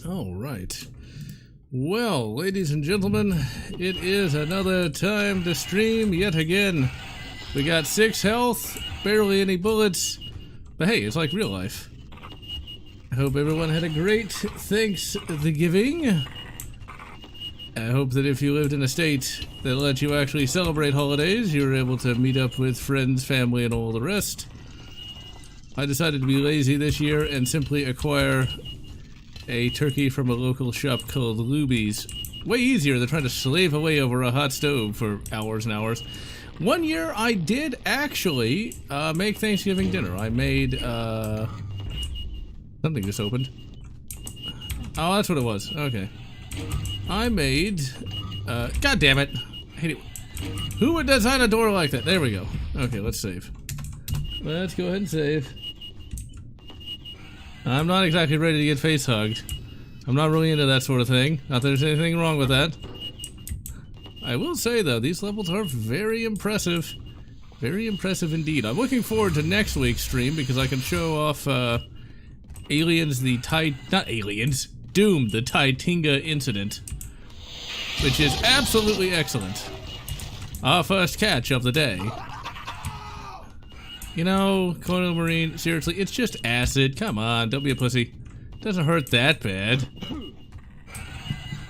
All right. Well, ladies and gentlemen, it is another time to stream yet again. We got 6 health, barely any bullets, but hey, it's like real life. I hope everyone had a great Thanksgiving. I hope that if you lived in a state that let you actually celebrate holidays, you were able to meet up with friends, family, and all the rest. I decided to be lazy this year and simply acquire a turkey from a local shop called Luby's. Way easier than trying to slave away over a hot stove for hours and hours. One year I did actually make Thanksgiving dinner. I made something just opened. Oh, that's what it was. Okay. I made God damn it. I hate it. Who would design a door like that? There we go. Okay, let's save. Let's go ahead and save. I'm not exactly ready to get face hugged. I'm not really into that sort of thing. Not that there's anything wrong with that. I will say though, these levels are very impressive. Very impressive indeed. I'm looking forward to next week's stream because I can show off Aliens the not Aliens, Doom the Taitinga incident. Which is absolutely excellent. Our first catch of the day. You know, Colonel Marine, seriously, it's just acid. Come on, don't be a pussy. Doesn't hurt that bad.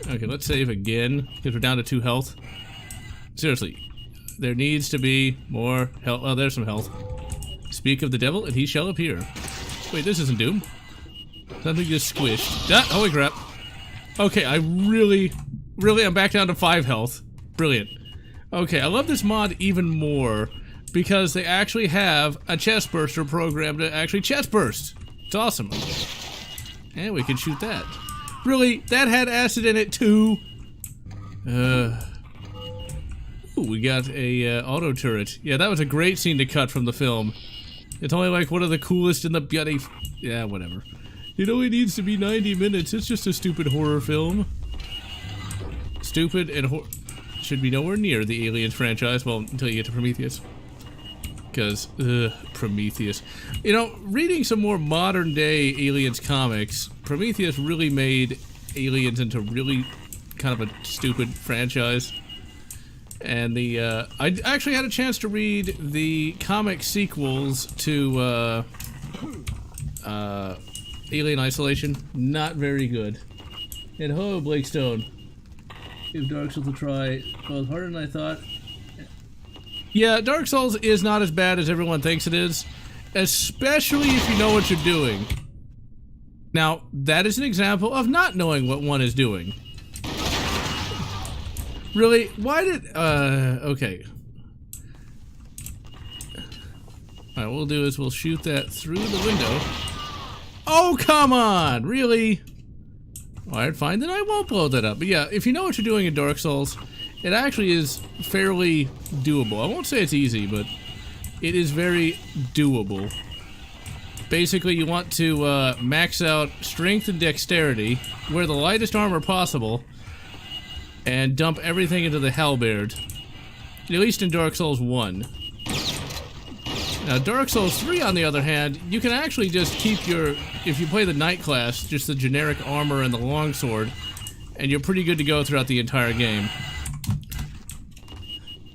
Okay, let's save again, because we're down to 2 health. Seriously, there needs to be more health. Oh, there's some health. Speak of the devil, and he shall appear. Wait, this isn't Doom. Something just squished. Ah, holy crap. Okay, I'm back down to 5 health. Brilliant. Okay, I love this mod even more because they actually have a chest burster programmed to actually chest burst. It's awesome. And we can shoot that. Really? That had acid in it too? Ooh, we got a auto turret. Yeah, that was a great scene to cut from the film. It's only like one of the coolest in the bloody... Yeah, whatever. It only needs to be 90 minutes. It's just a stupid horror film. Stupid and should be nowhere near the Aliens franchise. Well, until you get to Prometheus. Because, Prometheus. You know, reading some more modern day Aliens comics, Prometheus really made Aliens into really kind of a stupid franchise. And I actually had a chance to read the comic sequels to, Alien Isolation. Not very good. And hello, Blake Stone. Give Dark Souls a try. Well, harder than I thought. Yeah, Dark Souls is not as bad as everyone thinks it is, especially if you know what you're doing. Now, that is an example of not knowing what one is doing. Really? Why did, okay. Alright, what we'll do is we'll shoot that through the window. Oh, come on! Really? Alright, fine, then I won't blow that up. But yeah, if you know what you're doing in Dark Souls, it actually is fairly doable. I won't say it's easy, but it is very doable. Basically, you want to max out strength and dexterity, wear the lightest armor possible, and dump everything into the halberd. At least in Dark Souls 1. Now, Dark Souls 3, on the other hand, you can actually just keep your... If you play the Knight class, just the generic armor and the longsword, and you're pretty good to go throughout the entire game.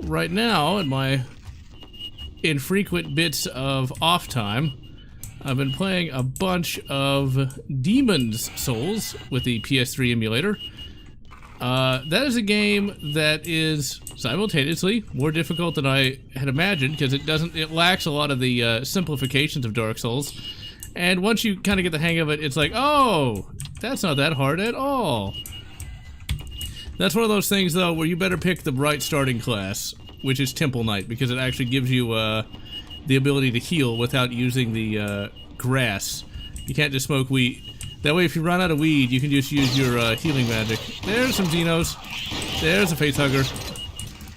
Right now, in my infrequent bits of off time, I've been playing a bunch of Demon's Souls with the PS3 emulator. That is a game that is simultaneously more difficult than I had imagined because it lacks a lot of the simplifications of Dark Souls. And once you kind of get the hang of it, it's like, oh, that's not that hard at all. That's one of those things, though, where you better pick the right starting class, which is Temple Knight, because it actually gives you the ability to heal without using the grass. You can't just smoke weed. That way, if you run out of weed, you can just use your healing magic. There's some Xenos. There's a facehugger.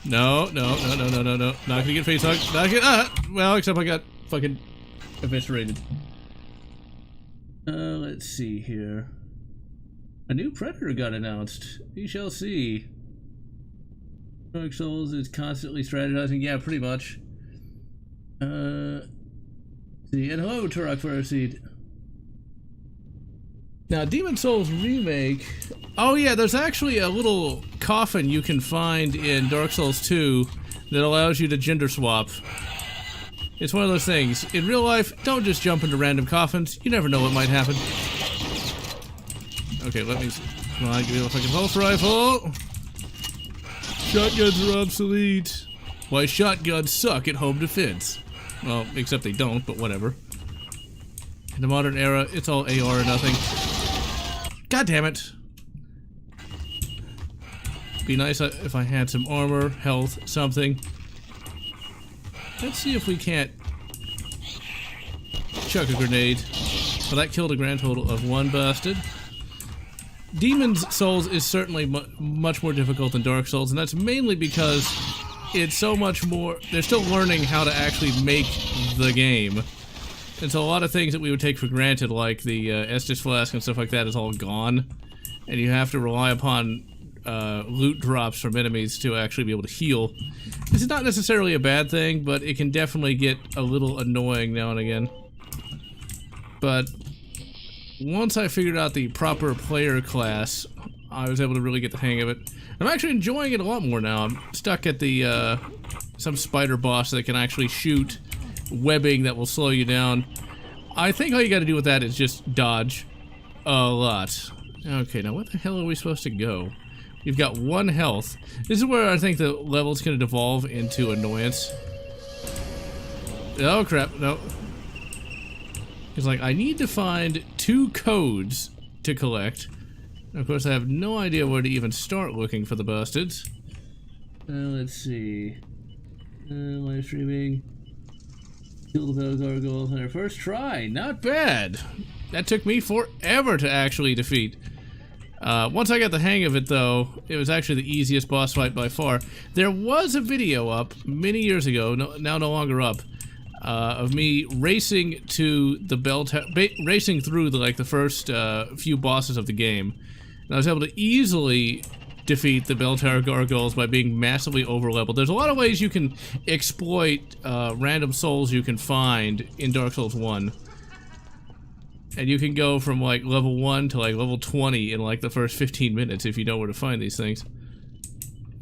No. Not gonna get facehugged. Not gonna well, except I got fucking eviscerated. Let's see here. A new Predator got announced. We shall see. Dark Souls is constantly strategizing. Yeah, pretty much. See, and hello, Turok Fire Seed. Now, Demon Souls Remake... Oh yeah, there's actually a little coffin you can find in Dark Souls 2 that allows you to gender swap. It's one of those things. In real life, don't just jump into random coffins. You never know what might happen. Okay, let me... Come on, give me a fucking pulse rifle! Shotguns are obsolete. Why, shotguns suck at home defense. Well, except they don't, but whatever. In the modern era, it's all AR or nothing. God damn it! Be nice if I had some armor, health, something. Let's see if we can't chuck a grenade. Well, that killed a grand total of 1 bastard. Demon's Souls is certainly much more difficult than Dark Souls, and that's mainly because it's so much more... They're still learning how to actually make the game. And so a lot of things that we would take for granted, like the Estus Flask and stuff like that, is all gone. And you have to rely upon loot drops from enemies to actually be able to heal. This is not necessarily a bad thing, but it can definitely get a little annoying now and again. But once I figured out the proper player class, I was able to really get the hang of it. I'm actually enjoying it a lot more now. I'm stuck at the some spider boss that can actually shoot webbing that will slow you down. I think all you gotta do with that is just dodge a lot. Okay, now where the hell are we supposed to go? You've got 1 health. This is where I think the level's gonna devolve into annoyance. Oh crap, no. It's like, I need to find 2 codes to collect. Of course, I have no idea where to even start looking for the bastards. Let's see. Live streaming. Kill the gargoyle on our first try. Not bad. That took me forever to actually defeat. Once I got the hang of it, though, it was actually the easiest boss fight by far. There was a video up many years ago, now no longer up, of me racing to the bell tower, racing through the first few bosses of the game. And I was able to easily defeat the bell tower gargoyles by being massively over-leveled. There's a lot of ways you can exploit random souls you can find in Dark Souls 1. And you can go from like level 1 to like level 20 in like the first 15 minutes if you know where to find these things.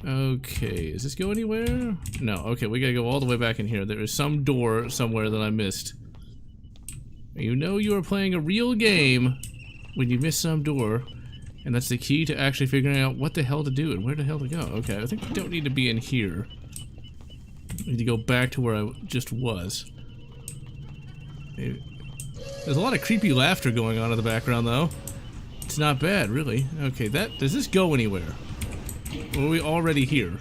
Okay, does this go anywhere? No, okay, we gotta go all the way back in here. There is some door somewhere that I missed. You know you are playing a real game when you miss some door. And that's the key to actually figuring out what the hell to do and where the hell to go. Okay, I think we don't need to be in here. We need to go back to where I just was. Maybe. There's a lot of creepy laughter going on in the background, though. It's not bad, really. Okay, does this go anywhere? Or were we already here?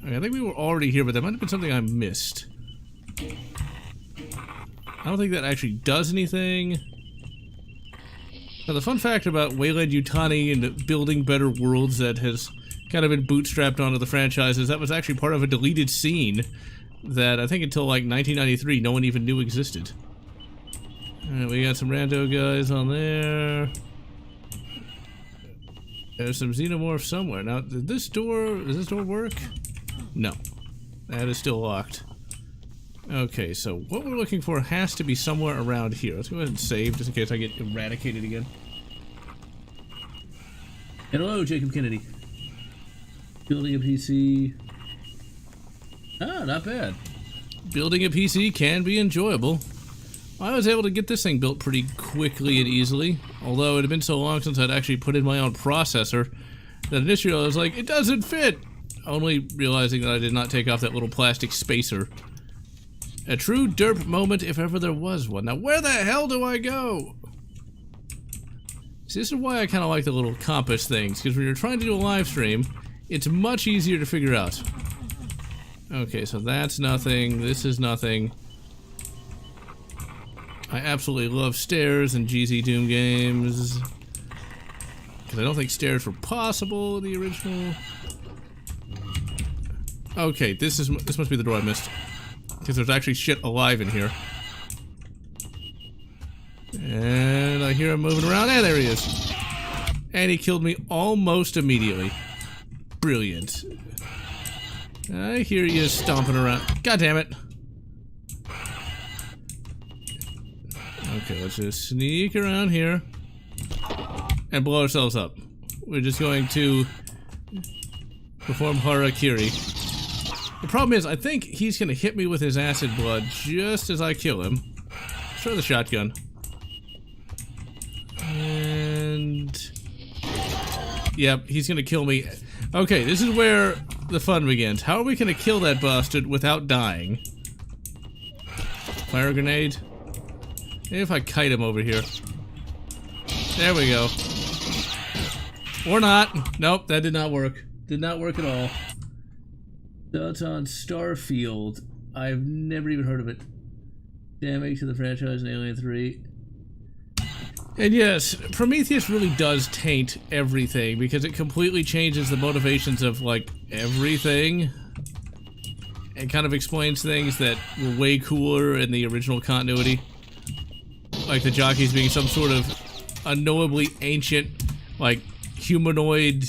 Okay, I think we were already here, but that might have been something I missed. I don't think that actually does anything. Now, the fun fact about Wayland Yutani and building better worlds that has kind of been bootstrapped onto the franchise is that was actually part of a deleted scene that I think until like 1993 no one even knew existed. Alright, we got some rando guys on there. There's some xenomorphs somewhere. Now, does this door work? No. That is still locked. Okay, so what we're looking for has to be somewhere around here. Let's go ahead and save just in case I get eradicated again. Hello, Jacob Kennedy. Building a PC. Ah, not bad. Building a PC can be enjoyable. I was able to get this thing built pretty quickly and easily, although it had been so long since I'd actually put in my own processor that initially I was like, it doesn't fit! Only realizing that I did not take off that little plastic spacer. A true derp moment if ever there was one. Now where the hell do I go? See, this is why I kind of like the little compass things, because when you're trying to do a live stream, it's much easier to figure out. Okay, so that's nothing, this is nothing. I absolutely love stairs in GZ Doom games. Because I don't think stairs were possible in the original. Okay, this must be the door I missed. Because there's actually shit alive in here. And I hear him moving around. And there he is. And he killed me almost immediately. Brilliant. I hear you stomping around. God damn it. Okay, let's just sneak around here. and blow ourselves up. We're just going to perform harakiri. The problem is, I think he's gonna hit me with his acid blood just as I kill him. Let's try the shotgun. And... yep, he's gonna kill me. Okay, this is where the fun begins. How are we gonna kill that bastard without dying? Fire grenade. Maybe if I kite him over here. There we go. Or not. Nope, that did not work. Did not work at all. Thoughts on Starfield. I've never even heard of it. Damage to the franchise in Alien 3. And yes, Prometheus really does taint everything because it completely changes the motivations of, like, everything. And kind of explains things that were way cooler in the original continuity. Like the jockeys being some sort of unknowably ancient, like, humanoid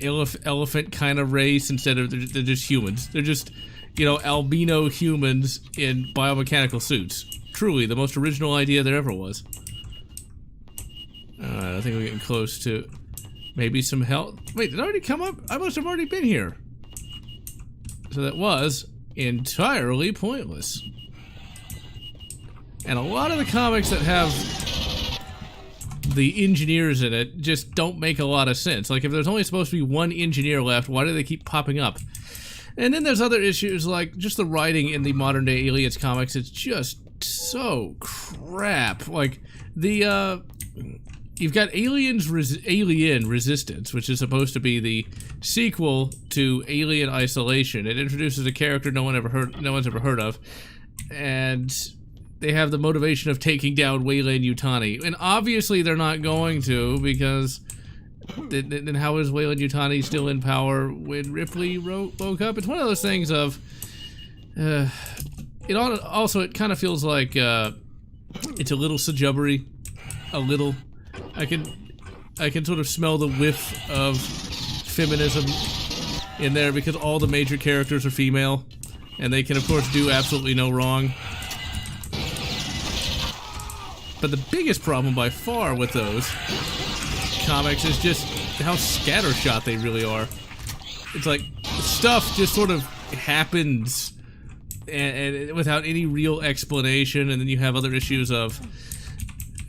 elephant kind of race instead of they're just humans. They're just, you know, albino humans in biomechanical suits. Truly, the most original idea there ever was. Alright, I think we're getting close to maybe some health. Wait, did it already come up? I must have already been here. So that was entirely pointless. And a lot of the comics that have the engineers in it just don't make a lot of sense. Like, if there's only supposed to be one engineer left, why do they keep popping up? And then there's other issues like just the writing in the modern day Aliens comics. It's just so crap. Like, the, you've got Alien Resistance, which is supposed to be the sequel to Alien Isolation. It introduces a character no one's ever heard of, and they have the motivation of taking down Weyland-Yutani. And obviously they're not going to, because then how is Weyland-Yutani still in power when Ripley woke up? It's one of those things of, it kind of feels like it's a little sajubbery, a little. I can sort of smell the whiff of feminism in there because all the major characters are female, and they can of course do absolutely no wrong. But the biggest problem by far with those comics is just how scattershot they really are. It's like stuff just sort of happens and without any real explanation, and then you have other issues of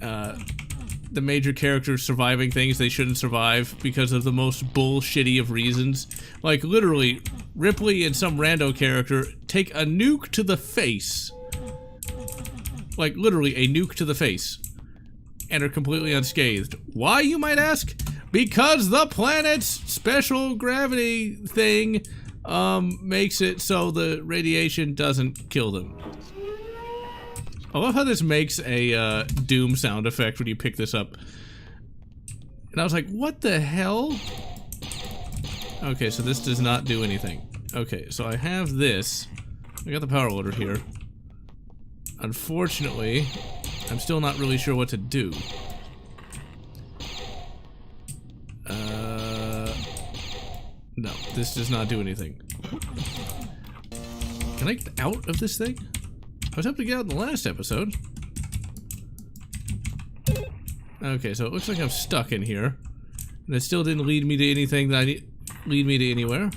the major characters surviving things they shouldn't survive because of the most bullshitty of reasons. Like, literally, Ripley and some rando character take a nuke to the face. Like, literally, a nuke to the face. And are completely unscathed. Why, you might ask? Because the planet's special gravity thing makes it so the radiation doesn't kill them. I love how this makes a Doom sound effect when you pick this up. And I was like, what the hell? Okay, so this does not do anything. Okay, so I have this. I got the power loader here. Unfortunately, I'm still not really sure what to do. No, this does not do anything. Can I get out of this thing? I was hoping to get out in the last episode. Okay, so it looks like I'm stuck in here. And it still didn't lead me to anything that lead me to anywhere.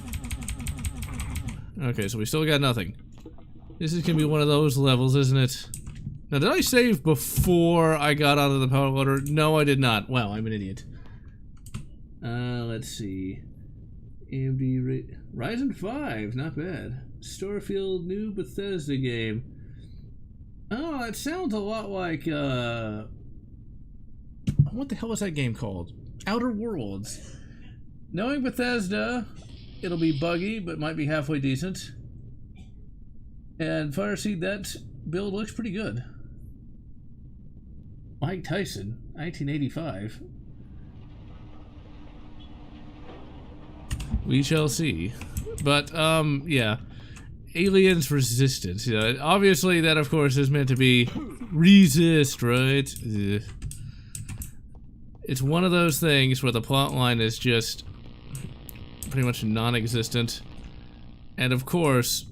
Okay, so we still got nothing. This is gonna be one of those levels, isn't it? Now, did I save before I got out of the power loader? No, I did not. Wow, I'm an idiot. Let's see. AMD Ryzen 5, not bad. Starfield new Bethesda game. Oh, it sounds a lot like, what the hell was that game called? Outer Worlds. Knowing Bethesda, it'll be buggy, but might be halfway decent. And Fireseed, that build looks pretty good. Mike Tyson, 1985. We shall see. But, yeah. Aliens Resistance. You know, obviously, that, of course, is meant to be resist, right? Ugh. It's one of those things where the plot line is just pretty much non-existent. And, of course,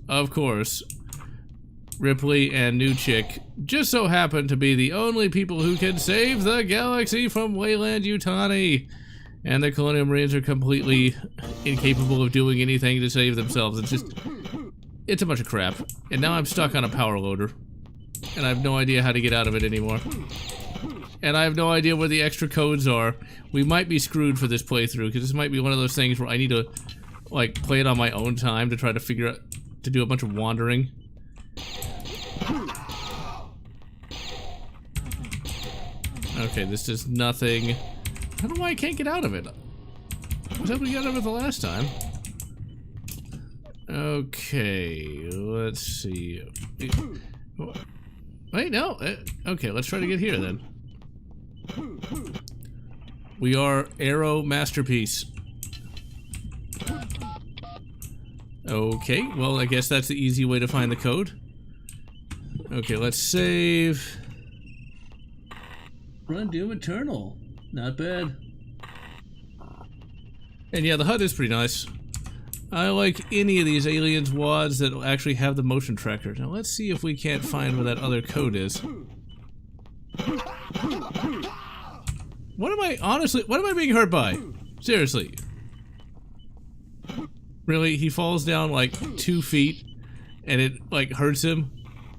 Ripley and new chick just so happen to be the only people who can save the galaxy from Wayland Yutani. And the Colonial Marines are completely incapable of doing anything to save themselves. It's a bunch of crap. And now I'm stuck on a power loader. And I have no idea how to get out of it anymore. And I have no idea where the extra codes are. We might be screwed for this playthrough, because this might be one of those things where I need to, like, play it on my own time to try to figure out, to do a bunch of wandering. Okay, this does nothing. I don't know why I can't get out of it. I was able to get out of it the last time. Okay, let's see. Wait, no. Okay, let's try to get here then. We are Arrow Masterpiece. Okay, well, I guess that's the easy way to find the code. Okay, let's save. Run Doom Eternal. Not bad. And yeah, the HUD is pretty nice. I like any of these aliens wads that actually have the motion tracker. Now let's see if we can't find where that other code is. What am I being hurt by? Seriously. Really? He falls down like 2 feet and it like hurts him?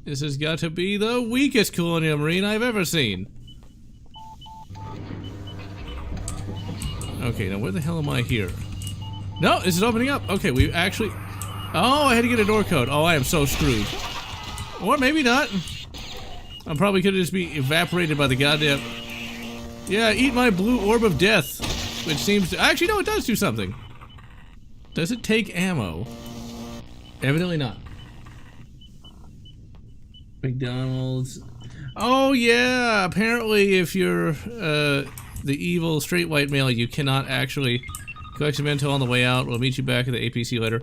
This has got to be the weakest Colonial Marine I've ever seen. Okay, now where the hell am I here? No, this is opening up. Okay, we actually... Oh, I had to get a door code. Oh, I am so screwed. Or maybe not. I'm probably gonna just be evaporated by the goddamn... Yeah, eat my blue orb of death. Which seems to... Actually, no, it does do something. Does it take ammo? Evidently not. McDonald's. Oh, yeah. Apparently, if you're the evil straight white male, you cannot actually collect some intel on the way out. We'll meet you back at the APC later.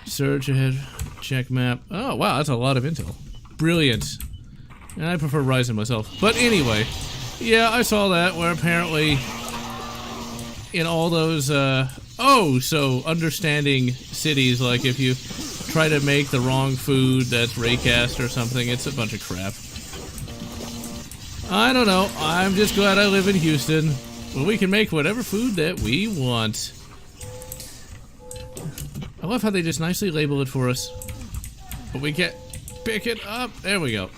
Search ahead. Check map. Oh, wow. That's a lot of intel. Brilliant. I prefer Ryzen myself. But anyway, yeah, I saw that where apparently in all those, so understanding cities, like if you try to make the wrong food that's raycast or something, it's a bunch of crap. I don't know. I'm just glad I live in Houston, where we can make whatever food that we want. I love how they just nicely label it for us. But we can't pick it up. There we go.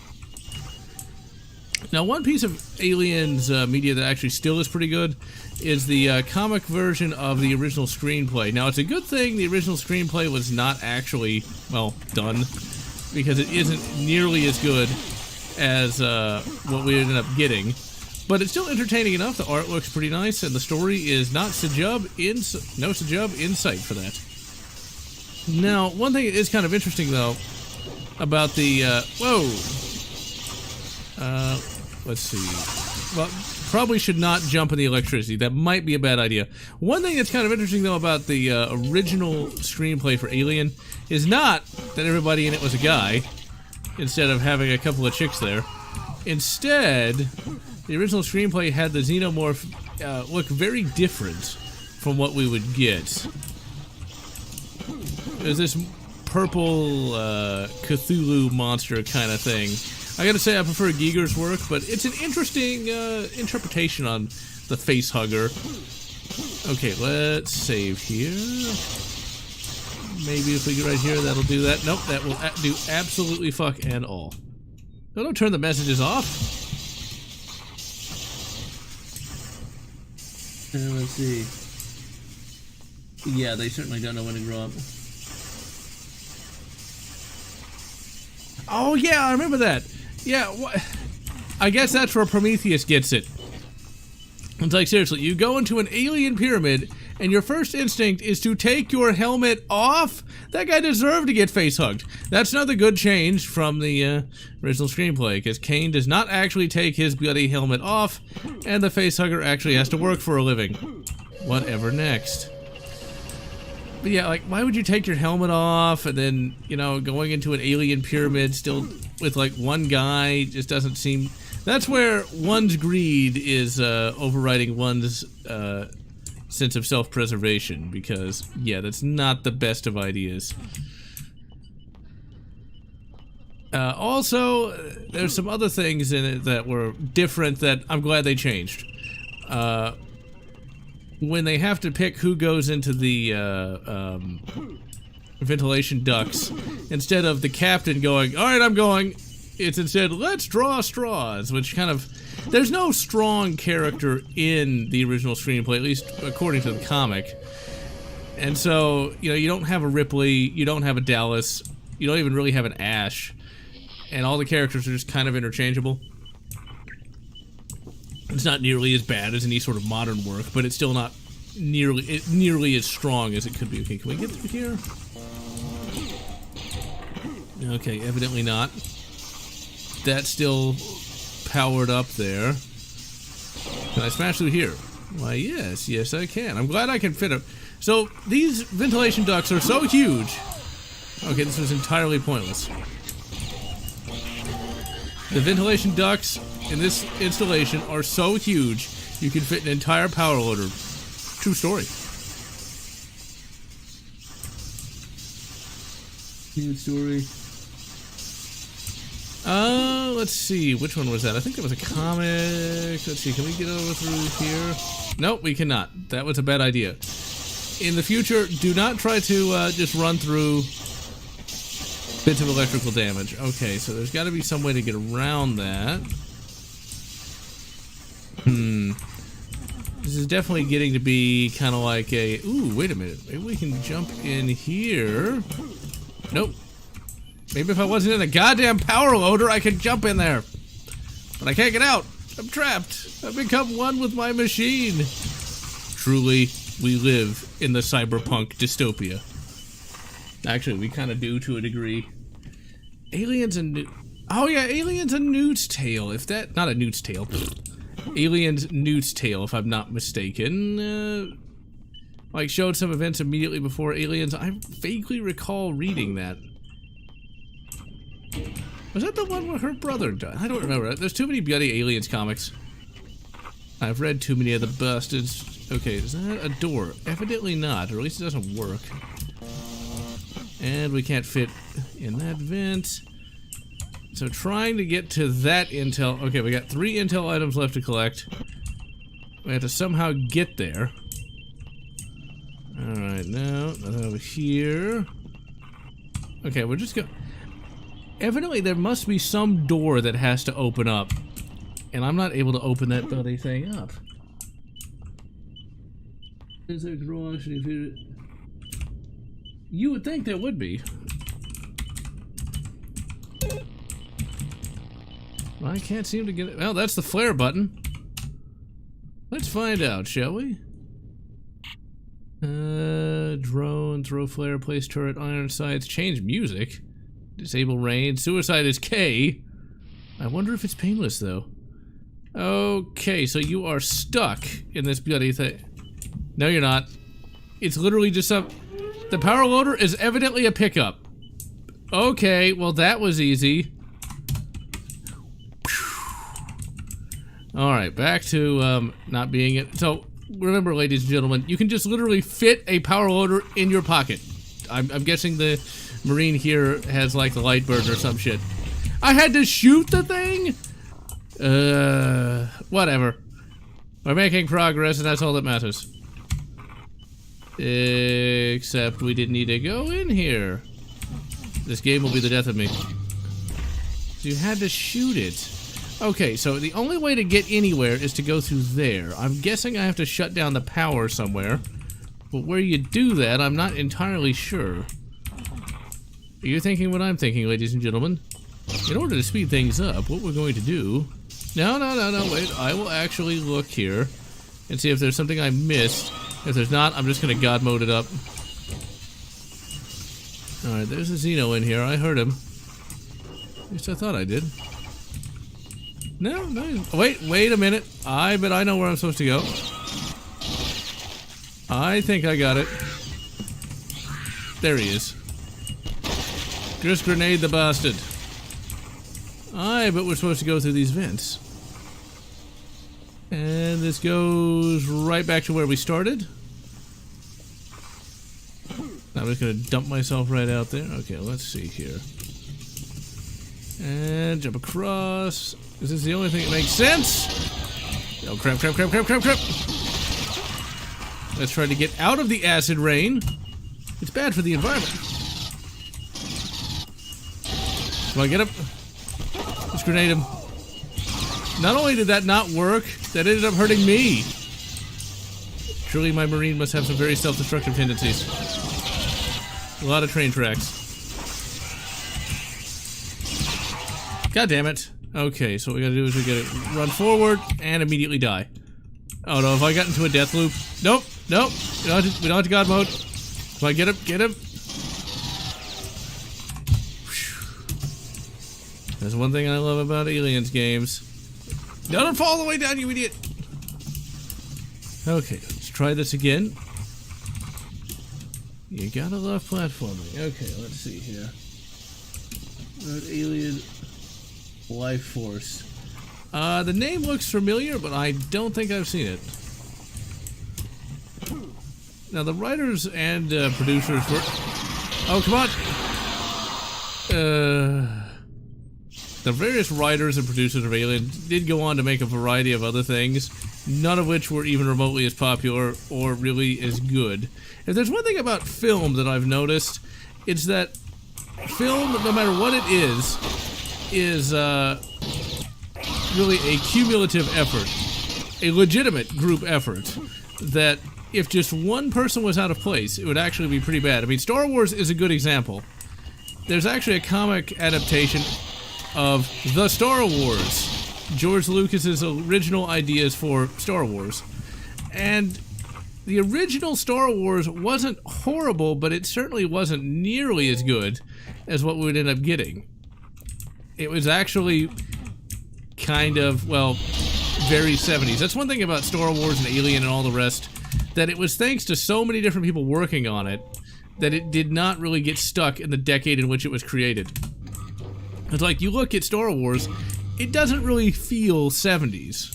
Now, one piece of Aliens media that actually still is pretty good is the comic version of the original screenplay. Now, it's a good thing the original screenplay was not actually, well, done, because it isn't nearly as good as what we ended up getting. But it's still entertaining enough. The art looks pretty nice, and the story is not no Sajub in sight for that. Now, one thing that is kind of interesting, though, about the, let's see. Well, probably should not jump in the electricity. That might be a bad idea. One thing that's kind of interesting, though, about the original screenplay for Alien is not that everybody in it was a guy, instead of having a couple of chicks there. Instead, the original screenplay had the xenomorph look very different from what we would get. There's this purple Cthulhu monster kind of thing. I gotta say I prefer Giger's work, but it's an interesting interpretation on the face hugger. Okay, let's save here. Maybe if we get right here, that'll do that. Nope, that will do absolutely fuck and all. No, don't turn the messages off. Let's see. Yeah, they certainly don't know when to grow up. Oh yeah, I remember that. Yeah, I guess that's where Prometheus gets it. It's like, seriously, you go into an alien pyramid, and your first instinct is to take your helmet off? That guy deserved to get face-hugged. That's another good change from the original screenplay, because Kane does not actually take his bloody helmet off, and the face-hugger actually has to work for a living. Whatever next. But yeah, like, why would you take your helmet off, and then, you know, going into an alien pyramid still with, like, one guy just doesn't seem... That's where one's greed is overriding one's sense of self-preservation, because, yeah, that's not the best of ideas. Also, there's some other things in it that were different that I'm glad they changed. When they have to pick who goes into the ventilation ducts, instead of the captain going, "Alright, I'm going," it's instead, "Let's draw straws," which kind of... There's no strong character in the original screenplay, at least according to the comic. And so, you know, you don't have a Ripley, you don't have a Dallas, you don't even really have an Ash, and all the characters are just kind of interchangeable. It's not nearly as bad as any sort of modern work, but it's still not nearly as strong as it could be. Okay, can we get through here? Okay, evidently not. That's still powered up there. Can I smash through here? Why, yes, yes I can. I'm glad I can fit it. So, these ventilation ducts are so huge. Okay, this was entirely pointless. The ventilation ducts in this installation are so huge, you can fit an entire power loader. True story. True story. Let's see, which one was that? I think it was a comic. Let's see, can we get over through here? Nope, we cannot. That was a bad idea. In the future, do not try to just run through bits of electrical damage. Okay, so there's got to be some way to get around that. This is definitely getting to be kind of like a... Ooh, wait a minute. Maybe we can jump in here. Nope. Maybe if I wasn't in a goddamn power loader, I could jump in there. But I can't get out. I'm trapped. I've become one with my machine. Truly, we live in the cyberpunk dystopia. Actually, we kind of do to a degree. Aliens and... Oh yeah, Aliens and Newt's Tale. If that... Not a Newt's Tale. Aliens Newt's Tale, if I'm not mistaken. Like, showed some events immediately before Aliens. I vaguely recall reading that. Was that the one where her brother died? I don't remember. There's too many bloody Aliens comics. I've read too many of the bastards. Okay, is that a door? Evidently not, or at least it doesn't work. And we can't fit in that vent. So trying to get to that intel... Okay, we got 3 intel items left to collect. We have to somehow get there. Alright, now, over here. Okay, we're just going... Evidently, there must be some door that has to open up. And I'm not able to open that bloody thing up. You would think there would be. I can't seem to get it. Well, that's the flare button. Let's find out, shall we? Drone, throw flare, place turret, iron sights, change music. Disable rain. Suicide is K. I wonder if it's painless, though. Okay, so you are stuck in this bloody thing. No, you're not. It's literally just some... The power loader is evidently a pickup. Okay, well that was easy. Alright, back to not being it. So, remember, ladies and gentlemen, you can just literally fit a power loader in your pocket. I'm guessing the Marine here has like the light burn or some shit. I had to shoot the thing? Whatever. We're making progress and that's all that matters. Except we didn't need to go in here. This game will be the death of me. So you had to shoot it. Okay, so the only way to get anywhere is to go through there. I'm guessing I have to shut down the power somewhere. But where you do that, I'm not entirely sure. You're thinking what I'm thinking, ladies and gentlemen. In order to speed things up, what we're going to do... No, wait. I will actually look here and see if there's something I missed. If there's not, I'm just going to God mode it up. Alright, there's a Xeno in here. I heard him. At least I thought I did. No. Wait a minute. I bet I know where I'm supposed to go. I think I got it. There he is. Just grenade the bastard. I bet we're supposed to go through these vents. And this goes right back to where we started. I'm just gonna dump myself right out there. Okay, let's see here. And jump across. Is this the only thing that makes sense? Oh, crap, crap, crap, crap, crap, crap. Let's try to get out of the acid rain. It's bad for the environment. Come on, get up. Let's grenade him. Not only did that not work, that ended up hurting me. Truly, my marine must have some very self-destructive tendencies. A lot of train tracks. God damn it. Okay, so what we gotta do is we gotta run forward and immediately die. Oh no, if I got into a death loop. Nope, nope. We don't have to God mode. Come on, get him, get him. That's one thing I love about Aliens games. No, don't fall all the way down, you idiot! Okay, let's try this again. You gotta love platforming. Okay, let's see here. Alien life force. The name looks familiar, but I don't think I've seen it. Now, the writers and producers were... Oh, come on! The various writers and producers of Alien did go on to make a variety of other things, none of which were even remotely as popular or really as good. If there's one thing about film that I've noticed, it's that film, no matter what it is really a cumulative effort, a legitimate group effort, that if just one person was out of place, it would actually be pretty bad. I mean, Star Wars is a good example. There's actually a comic adaptation of The Star Wars, George Lucas's original ideas for Star Wars. And the original Star Wars wasn't horrible, but it certainly wasn't nearly as good as what we would end up getting. It was actually kind of, well, very 70s. That's one thing about Star Wars and Alien and all the rest, that it was thanks to so many different people working on it that it did not really get stuck in the decade in which it was created. It's like, you look at Star Wars, it doesn't really feel 70s.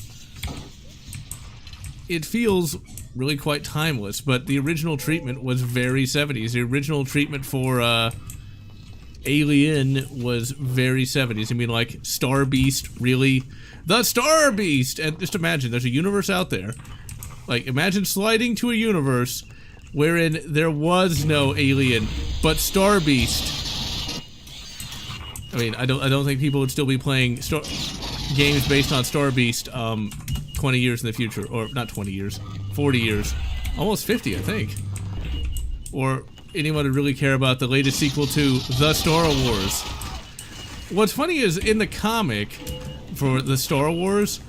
It feels really quite timeless, but the original treatment was very 70s. The original treatment for Alien was very 70s. I mean, like, Star Beast, really? The Star Beast! And just imagine, there's a universe out there. Like, imagine sliding to a universe wherein there was no alien, but Star Beast. I mean, I don't think people would still be playing games based on Star Beast 20 years in the future. Or, not 20 years, 40 years. Almost 50, I think. Or anyone would really care about the latest sequel to The Star Wars. What's funny is, in the comic for the Star Wars,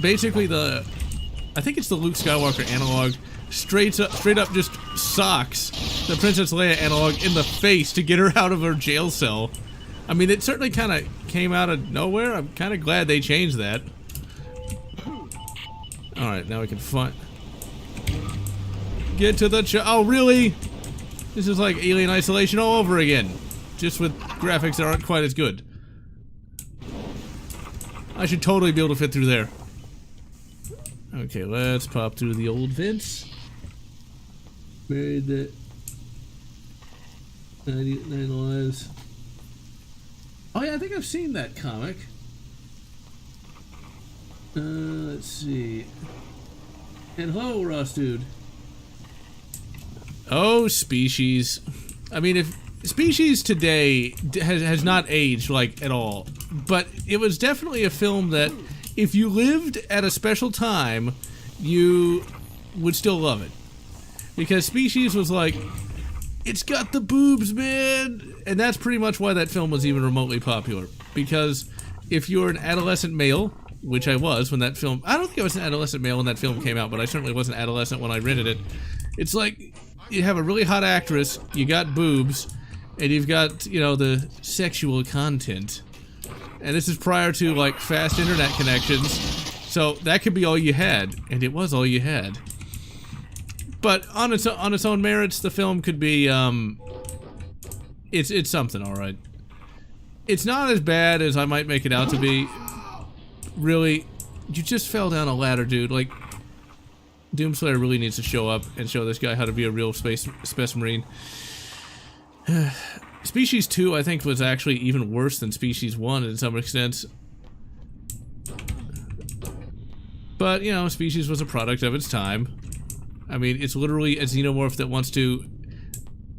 basically I think it's the Luke Skywalker analog, straight up just socks the Princess Leia analog in the face to get her out of her jail cell. I mean, it certainly kind of came out of nowhere. I'm kind of glad they changed that. Alright, now we can get to the oh, really? This is like Alien Isolation all over again. Just with graphics that aren't quite as good. I should totally be able to fit through there. Okay, let's pop through the old vents. Buried the 99 lives. Oh yeah, I think I've seen that comic. Let's see. And hello, Ross dude. Oh, Species. I mean, if Species today has not aged, like, at all. But it was definitely a film that, if you lived at a special time, you would still love it. Because Species was like, it's got the boobs, man! And that's pretty much why that film was even remotely popular. Because if you're an adolescent male, which I was when that film... I don't think I was an adolescent male when that film came out, but I certainly wasn't adolescent when I rented it. It's like, you have a really hot actress, you got boobs, and you've got, you know, the sexual content. And this is prior to, like, fast internet connections. So that could be all you had, and it was all you had. But on its own merits, the film could be, it's something, alright. It's not as bad as I might make it out to be. Really, you just fell down a ladder, dude. Like, Doomslayer really needs to show up and show this guy how to be a real space marine. Species 2, I think, was actually even worse than Species 1 in some extent. But, you know, Species was a product of its time. I mean, it's literally a xenomorph that wants to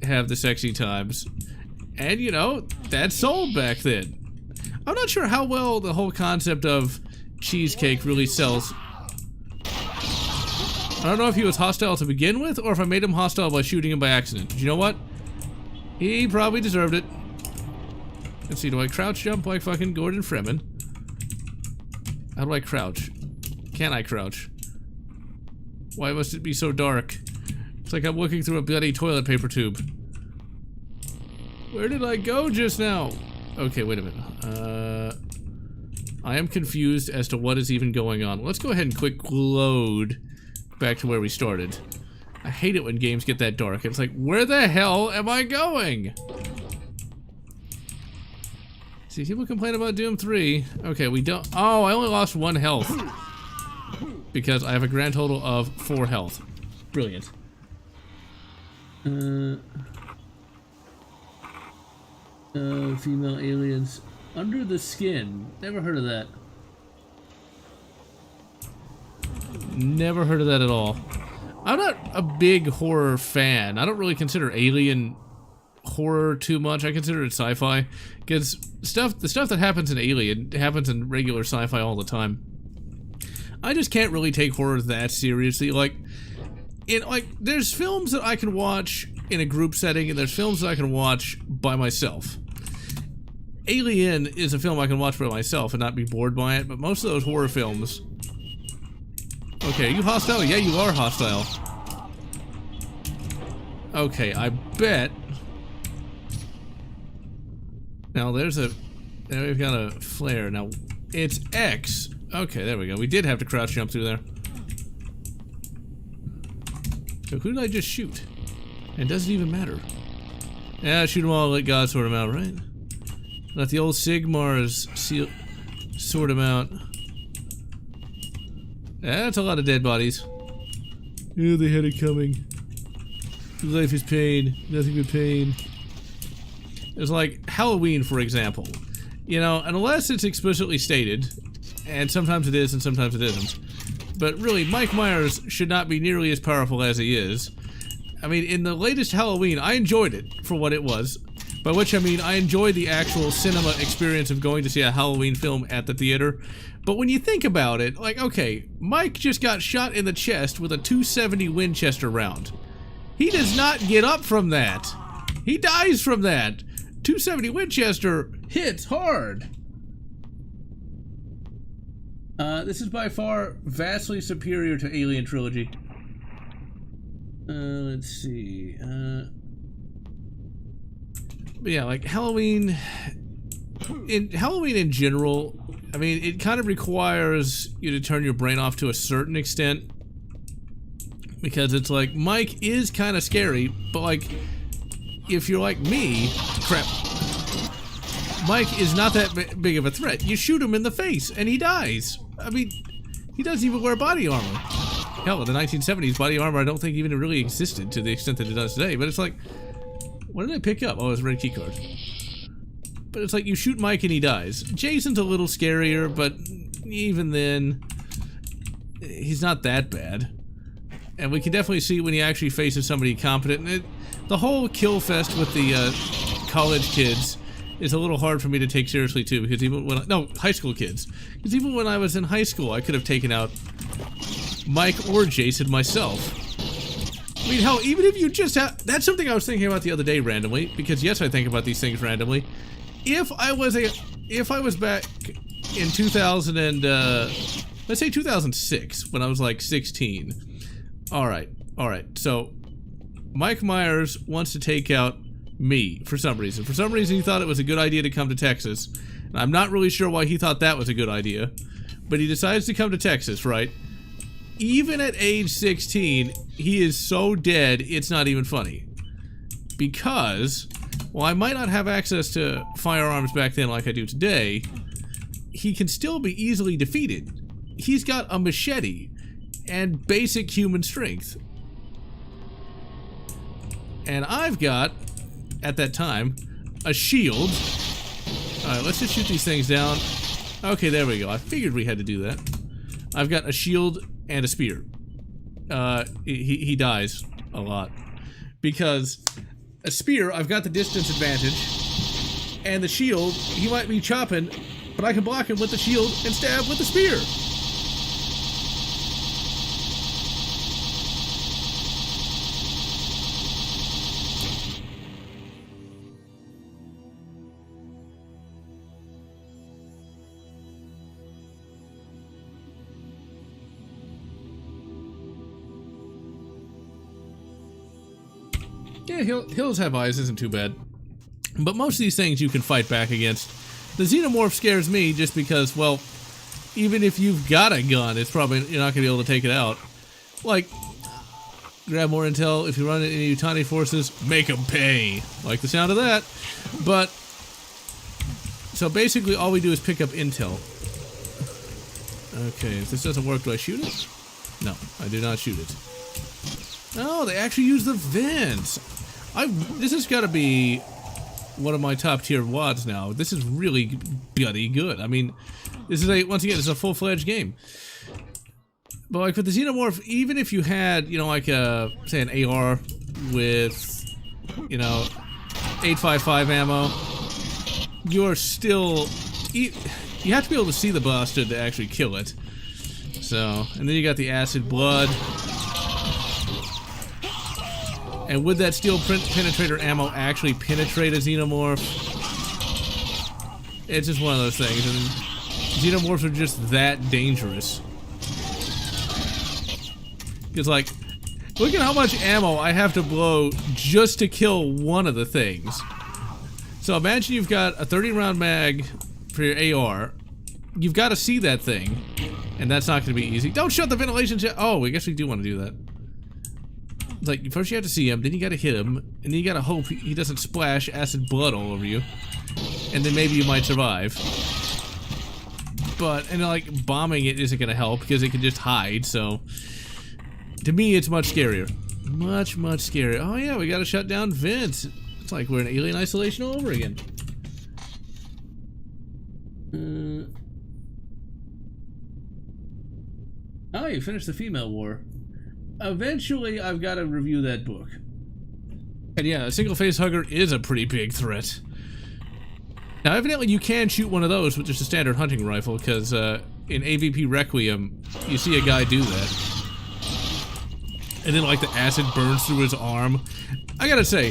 have the sexy times. And, you know, that sold back then. I'm not sure how well the whole concept of cheesecake really sells. I don't know if he was hostile to begin with, or if I made him hostile by shooting him by accident. But you know what? He probably deserved it. Let's see, do I crouch jump like fucking Gordon Freeman? How do I crouch? Can I crouch? Why must it be so dark? It's like I'm looking through a bloody toilet paper tube. Where did I go just now? Okay, wait a minute. I am confused as to what is even going on. Let's go ahead and quick load back to where we started. I hate it when games get that dark. It's like, where the hell am I going? See, people complain about Doom 3. Okay, we don't... Oh, I only lost 1 health. Because I have a grand total of 4 health. Brilliant. Female aliens. Under the skin. Never heard of that. Never heard of that at all. I'm not a big horror fan. I don't really consider alien horror too much. I consider it sci-fi. Because the stuff that happens in Alien happens in regular sci-fi all the time. I just can't really take horror that seriously. Like, there's films that I can watch in a group setting, and there's films that I can watch by myself. Alien is a film I can watch by myself and not be bored by it, but most of those horror films... Okay, are you hostile? Yeah, you are hostile. Okay, I bet... Now, there we've got a flare. Now, it's X. Okay, there we go. We did have to crouch jump through there. So who did I just shoot? And does it even matter? Yeah, shoot them all, let God sort them out, right? Let the old Sigmars sort them out. Yeah, that's a lot of dead bodies. Yeah, they had it coming. Life is pain, nothing but pain. It's like Halloween, for example. You know, unless it's explicitly stated, and sometimes it is and sometimes it isn't. But really, Mike Myers should not be nearly as powerful as he is. I mean, in the latest Halloween, I enjoyed it for what it was. By which I mean, I enjoyed the actual cinema experience of going to see a Halloween film at the theater. But when you think about it, like, okay, Mike just got shot in the chest with a .270 Winchester round. He does not get up from that. He dies from that. .270 Winchester hits hard. This is by far vastly superior to Alien Trilogy. Let's see. Yeah, like Halloween in general, I mean, it kind of requires you to turn your brain off to a certain extent. Because it's like, Mike is kind of scary, but like, if you're like me, crap, Mike is not that big of a threat. You shoot him in the face, and he dies. I mean, he doesn't even wear body armor. Hell, in the 1970s, body armor I don't think even really existed to the extent that it does today, but it's like, what did I pick up? Oh, it's a red keycard. But it's like, you shoot Mike and he dies. Jason's a little scarier, but even then, he's not that bad. And we can definitely see when he actually faces somebody competent. And the whole kill fest with the college kids is a little hard for me to take seriously too, because even when high school kids, because even when I was in high school, I could have taken out Mike or Jason myself. I mean, hell, even if you just have... That's something I was thinking about the other day randomly, because yes, I think about these things randomly. If I was back in 2000 and, let's say 2006, when I was like 16. Alright, so Mike Myers wants to take out me for some reason. For some reason, he thought it was a good idea to come to Texas. And I'm not really sure why he thought that was a good idea, but he decides to come to Texas, right? Even at age 16, he is so dead, it's not even funny. Because, while I might not have access to firearms back then like I do today, he can still be easily defeated. He's got a machete and basic human strength. And I've got, at that time, a shield. Alright, let's just shoot these things down. Okay, there we go. I figured we had to do that. I've got a shield and a spear. He dies a lot. Because a spear, I've got the distance advantage. And the shield, he might be chopping, but I can block him with the shield and stab with the spear. Yeah, hills have eyes isn't too bad. But most of these things you can fight back against. The xenomorph scares me just because, well, even if you've got a gun, it's probably you're not going to be able to take it out. Like, grab more intel. If you run into any Utani forces, make them pay. Like the sound of that. But, so basically all we do is pick up intel. Okay, if this doesn't work, do I shoot it? No, I do not shoot it. No, they actually use the vents. This has got to be one of my top tier wads now. This is really bloody good. I mean, this is once again, it's a full-fledged game. But like with the xenomorph, even if you had, you know, like say an AR with, you know, 855 ammo, you're still, you have to be able to see the bastard to actually kill it. So, and then you got the acid blood. And would that steel penetrator ammo actually penetrate a xenomorph? It's just one of those things, and xenomorphs are just that dangerous. Because, like, look at how much ammo I have to blow just to kill one of the things. So imagine you've got a 30-round mag for your AR. You've got to see that thing, and that's not going to be easy. Don't shut the ventilation jet. Oh, I guess we do want to do that. Like, first you have to see him, then you gotta hit him, and then you gotta hope he doesn't splash acid blood all over you. And then maybe you might survive. But, and like, bombing it isn't gonna help, because it can just hide, so... To me, it's much scarier. Much, much scarier. Oh yeah, we gotta shut down vents. It's like we're in alien isolation all over again. Oh, you finished the female war. Eventually, I've got to review that book. And yeah, a single face hugger is a pretty big threat. Now, evidently you can shoot one of those with just a standard hunting rifle, because in AVP Requiem, you see a guy do that. And then, like, the acid burns through his arm. I gotta say,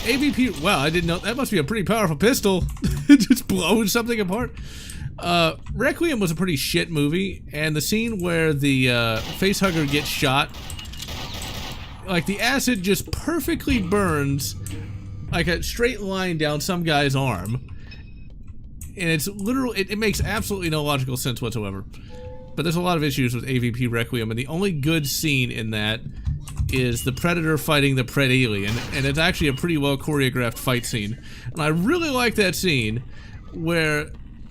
AVP, wow, I didn't know, that must be a pretty powerful pistol. It just blows something apart. Requiem was a pretty shit movie, and the scene where the facehugger gets shot, like the acid just perfectly burns like a straight line down some guy's arm, and it's literal. It makes absolutely no logical sense whatsoever. But there's a lot of issues with AVP Requiem, and the only good scene in that is the Predator fighting the Pred Alien, and it's actually a pretty well choreographed fight scene. And I really like that scene where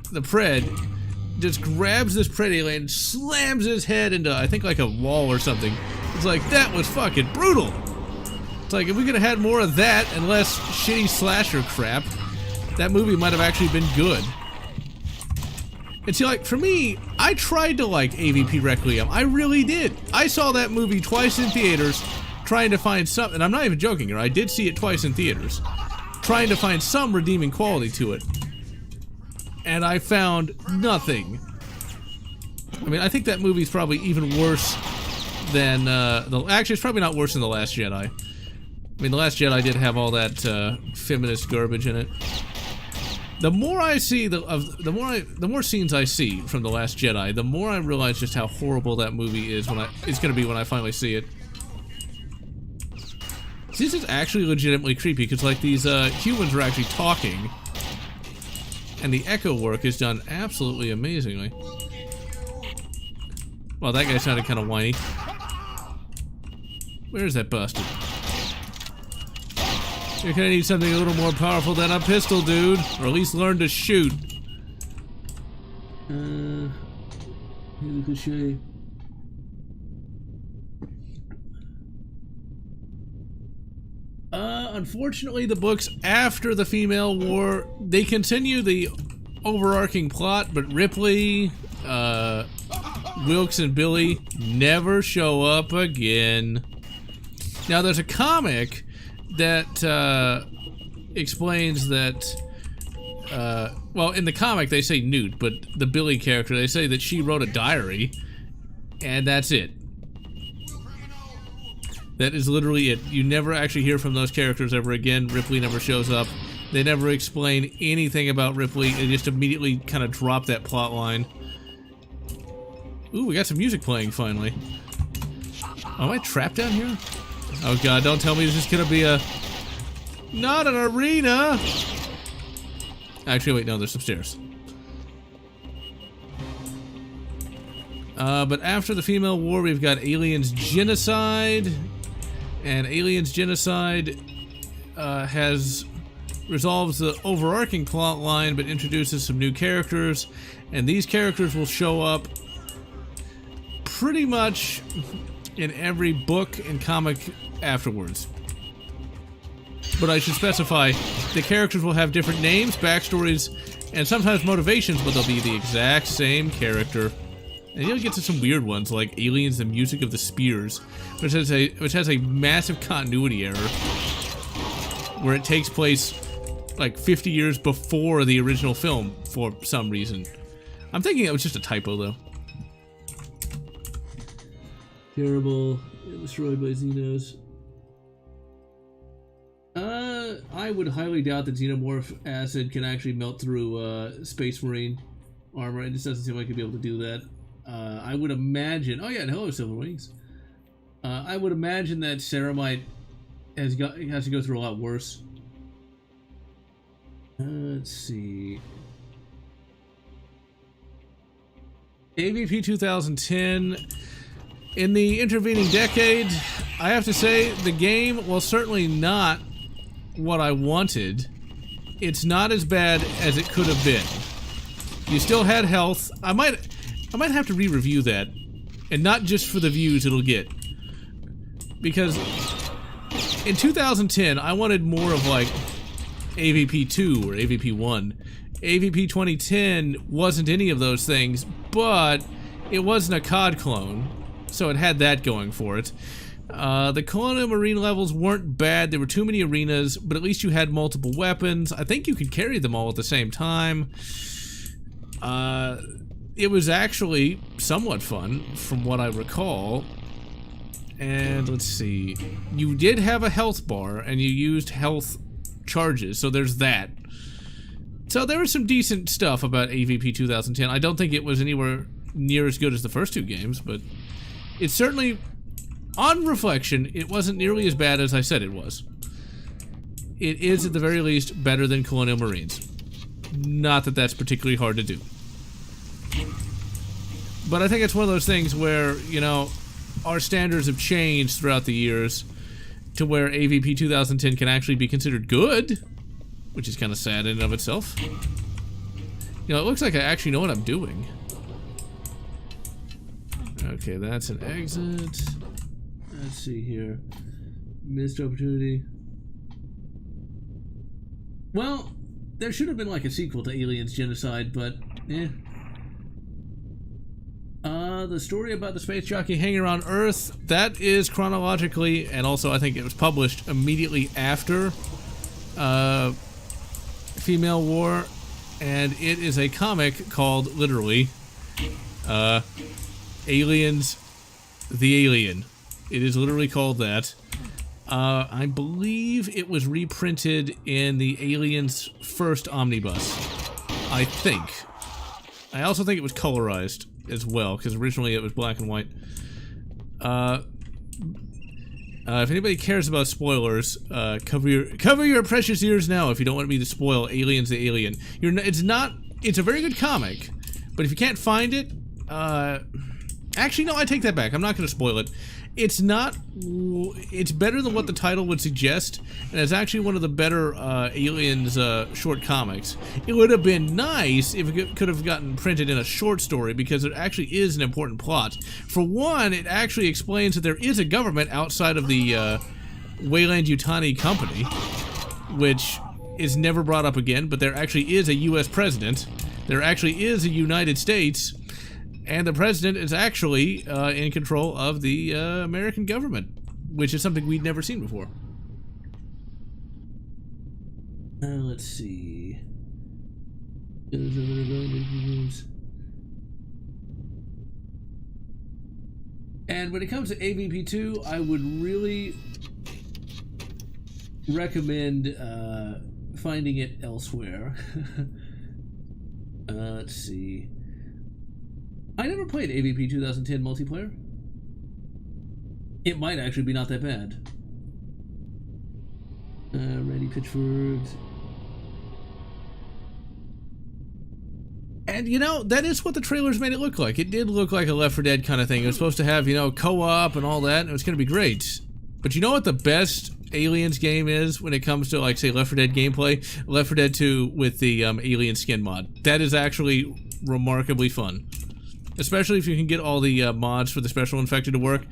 the Pred just grabs this Pred alien and slams his head into, I think, like a wall or something. It's like, that was fucking brutal. It's like, if we could have had more of that and less shitty slasher crap, that movie might have actually been good. And see, like, for me, I tried to like AVP Requiem. I really did. I saw that movie twice in theaters trying to find something, and I'm not even joking here, I did see it twice in theaters, trying to find some redeeming quality to it. And I found nothing. I mean, I think that movie's probably even worse than, actually, it's probably not worse than The Last Jedi. I mean, The Last Jedi did have all that, feminist garbage in it. The more I see, the more scenes I see from The Last Jedi, the more I realize just how horrible that movie is it's gonna be when I finally see it. This is actually legitimately creepy, because, like, these, humans are actually talking. And the echo work is done absolutely amazingly. Well, that guy sounded kind of whiny. Where's that bastard? You're gonna need something a little more powerful than a pistol, dude. Or at least learn to shoot. unfortunately, the books after the female war, they continue the overarching plot, but Ripley, Wilkes, and Billy never show up again. Now, there's a comic that explains that, well, in the comic they say Newt, but the Billy character, they say that she wrote a diary, and that's it. That is literally it. You never actually hear from those characters ever again. Ripley never shows up. They never explain anything about Ripley. They just immediately kind of drop that plot line. Ooh, we got some music playing finally. Am I trapped down here? Oh god, don't tell me this is gonna be a... Not an arena! Actually, wait, no, there's some stairs. But after the female war, we've got Aliens Genocide. And Aliens Genocide has resolves the overarching plot line, but introduces some new characters. And these characters will show up pretty much in every book and comic afterwards. But I should specify, the characters will have different names, backstories, and sometimes motivations, but they'll be the exact same character. And you'll get to some weird ones, like Aliens, the Music of the Spears, which has a massive continuity error, where it takes place like 50 years before the original film for some reason. I'm thinking it was just a typo, though. Terrible, destroyed by Xenos. I would highly doubt that xenomorph acid can actually melt through Space Marine armor. It just doesn't seem like it'd be able to do that. I would imagine... Oh yeah, and hello, Silver Wings. I would imagine that Ceramite has to go through a lot worse. Let's see... AVP 2010... In the intervening decade, I have to say, the game, while certainly not what I wanted, it's not as bad as it could have been. You still had health. I might have to re-review that, and not just for the views it'll get. Because in 2010, I wanted more of like AVP 2 or AVP 1. AVP 2010 wasn't any of those things, but it wasn't a COD clone. So it had that going for it. The Colonial Marine levels weren't bad. There were too many arenas, but at least you had multiple weapons. I think you could carry them all at the same time. It was actually somewhat fun, from what I recall. And let's see. You did have a health bar, and you used health charges, so there's that. So there was some decent stuff about AVP 2010. I don't think it was anywhere near as good as the first two games, but... It's certainly, on reflection, it wasn't nearly as bad as I said it was. It is, at the very least, better than Colonial Marines. Not that that's particularly hard to do. But I think it's one of those things where, you know, our standards have changed throughout the years to where AVP 2010 can actually be considered good, which is kind of sad in and of itself. You know, it looks like I actually know what I'm doing. Okay, that's an exit. Let's see here. Missed opportunity. Well, there should have been like a sequel to Aliens Genocide, but eh. The story about the space jockey hanging around Earth, that is chronologically, and also I think it was published immediately after Female War, and it is a comic called, literally, Aliens, the Alien. It is literally called that. I believe it was reprinted in the Aliens first omnibus. I think. I also think it was colorized as well, because originally it was black and white. If anybody cares about spoilers, cover your precious ears now if you don't want me to spoil Aliens the Alien. It's a very good comic, but if you can't find it, actually, no, I take that back. I'm not going to spoil it. It's better than what the title would suggest, and it's actually one of the better Aliens short comics. It would have been nice if it could have gotten printed in a short story, because it actually is an important plot. For one, it actually explains that there is a government outside of the Weyland-Yutani company, which is never brought up again, but there actually is a U.S. president. There actually is a United States, and the president is actually in control of the American government, which is something we'd never seen before. Let's see. And when it comes to AVP2, I would really recommend finding it elsewhere. Let's see. I never played AVP 2010 multiplayer. It might actually be not that bad. Ready pitchforks. And, you know, that is what the trailers made it look like. It did look like a Left 4 Dead kind of thing. It was supposed to have, you know, co-op and all that, and it was going to be great. But you know what the best Aliens game is when it comes to, like, say, Left 4 Dead gameplay? Left 4 Dead 2 with the Alien skin mod. That is actually remarkably fun. Especially if you can get all the mods for the Special Infected to work.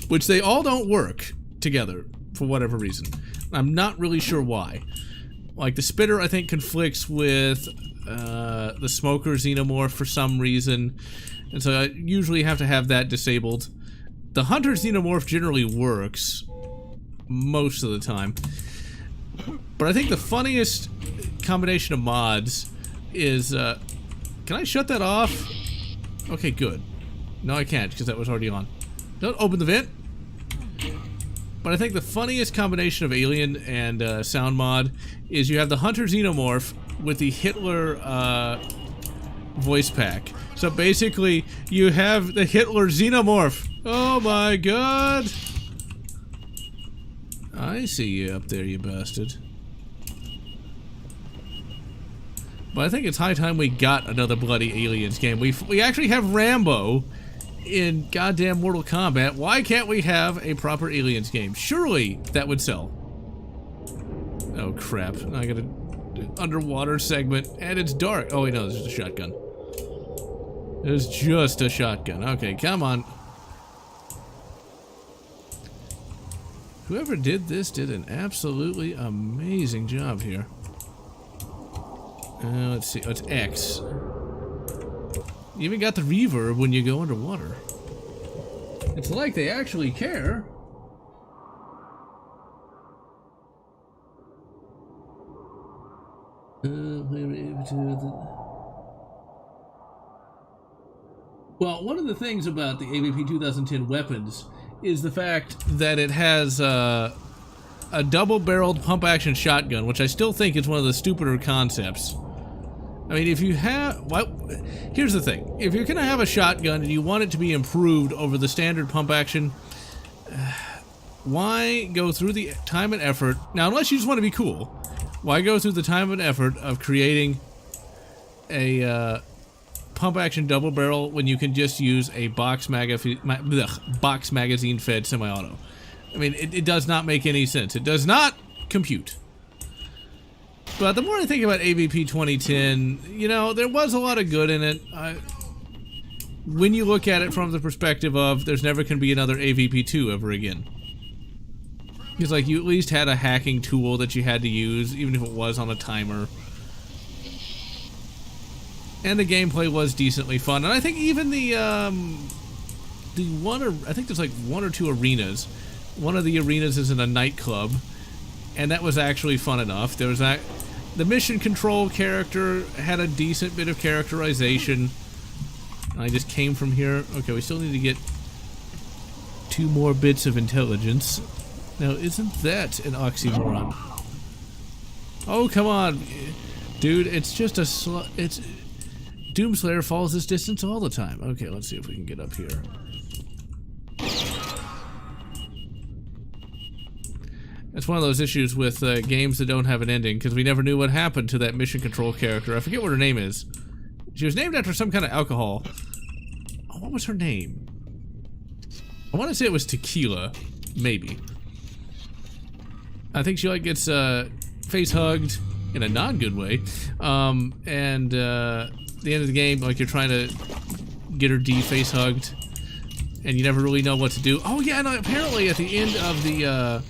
Which they all don't work together, for whatever reason. I'm not really sure why. Like, the Spitter, I think, conflicts with the Smoker Xenomorph for some reason. And so I usually have to have that disabled. The Hunter Xenomorph generally works most of the time. But I think the funniest combination of mods is... can I shut that off? Okay, good. No, I can't, because that was already on. Don't open the vent. But I think the funniest combination of Alien and sound mod is you have the Hunter Xenomorph with the Hitler voice pack. So basically, you have the Hitler Xenomorph. Oh my god! I see you up there, you bastard. But I think it's high time we got another bloody Aliens game. We actually have Rambo in goddamn Mortal Kombat. Why can't we have a proper Aliens game? Surely that would sell. Oh crap. Now I got an underwater segment and it's dark. Oh wait, no, this is a shotgun. It's just a shotgun. Okay, come on. Whoever did this did an absolutely amazing job here. Let's see. Oh, it's X. You even got the reverb when you go underwater. It's like they actually care. Well, one of the things about the AVP 2010 weapons is the fact that it has a double-barreled pump-action shotgun, which I still think is one of the stupider concepts. I mean, if you have... Well, here's the thing. If you're going to have a shotgun and you want it to be improved over the standard pump action, why go through the time and effort... Now, unless you just want to be cool, why go through the time and effort of creating a pump action double barrel when you can just use a box magazine fed semi-auto? I mean, it does not make any sense. It does not compute. But the more I think about AVP 2010, you know, there was a lot of good in it. When you look at it from the perspective of there's never going to be another AVP 2 ever again. Because, like, you at least had a hacking tool that you had to use, even if it was on a timer. And the gameplay was decently fun. And I think even I think there's like 1 or 2 arenas. One of the arenas is in a nightclub. And that was actually fun enough. There was that. The mission control character had a decent bit of characterization. I just came from here. Okay, we still need to get 2 more bits of intelligence. Now, isn't that an oxymoron? Oh, come on. Dude, it's just a it's... Doomslayer falls this distance all the time. Okay, let's see if we can get up here. It's one of those issues with games that don't have an ending, because we never knew what happened to that mission control character. I forget what her name is. She was named after some kind of alcohol. Oh, what was her name? I want to say it was tequila. Maybe. I think she, like, gets face hugged in a non-good way. And at the end of the game, like, you're trying to get her face hugged. And you never really know what to do. Oh, yeah, no, apparently at the end of the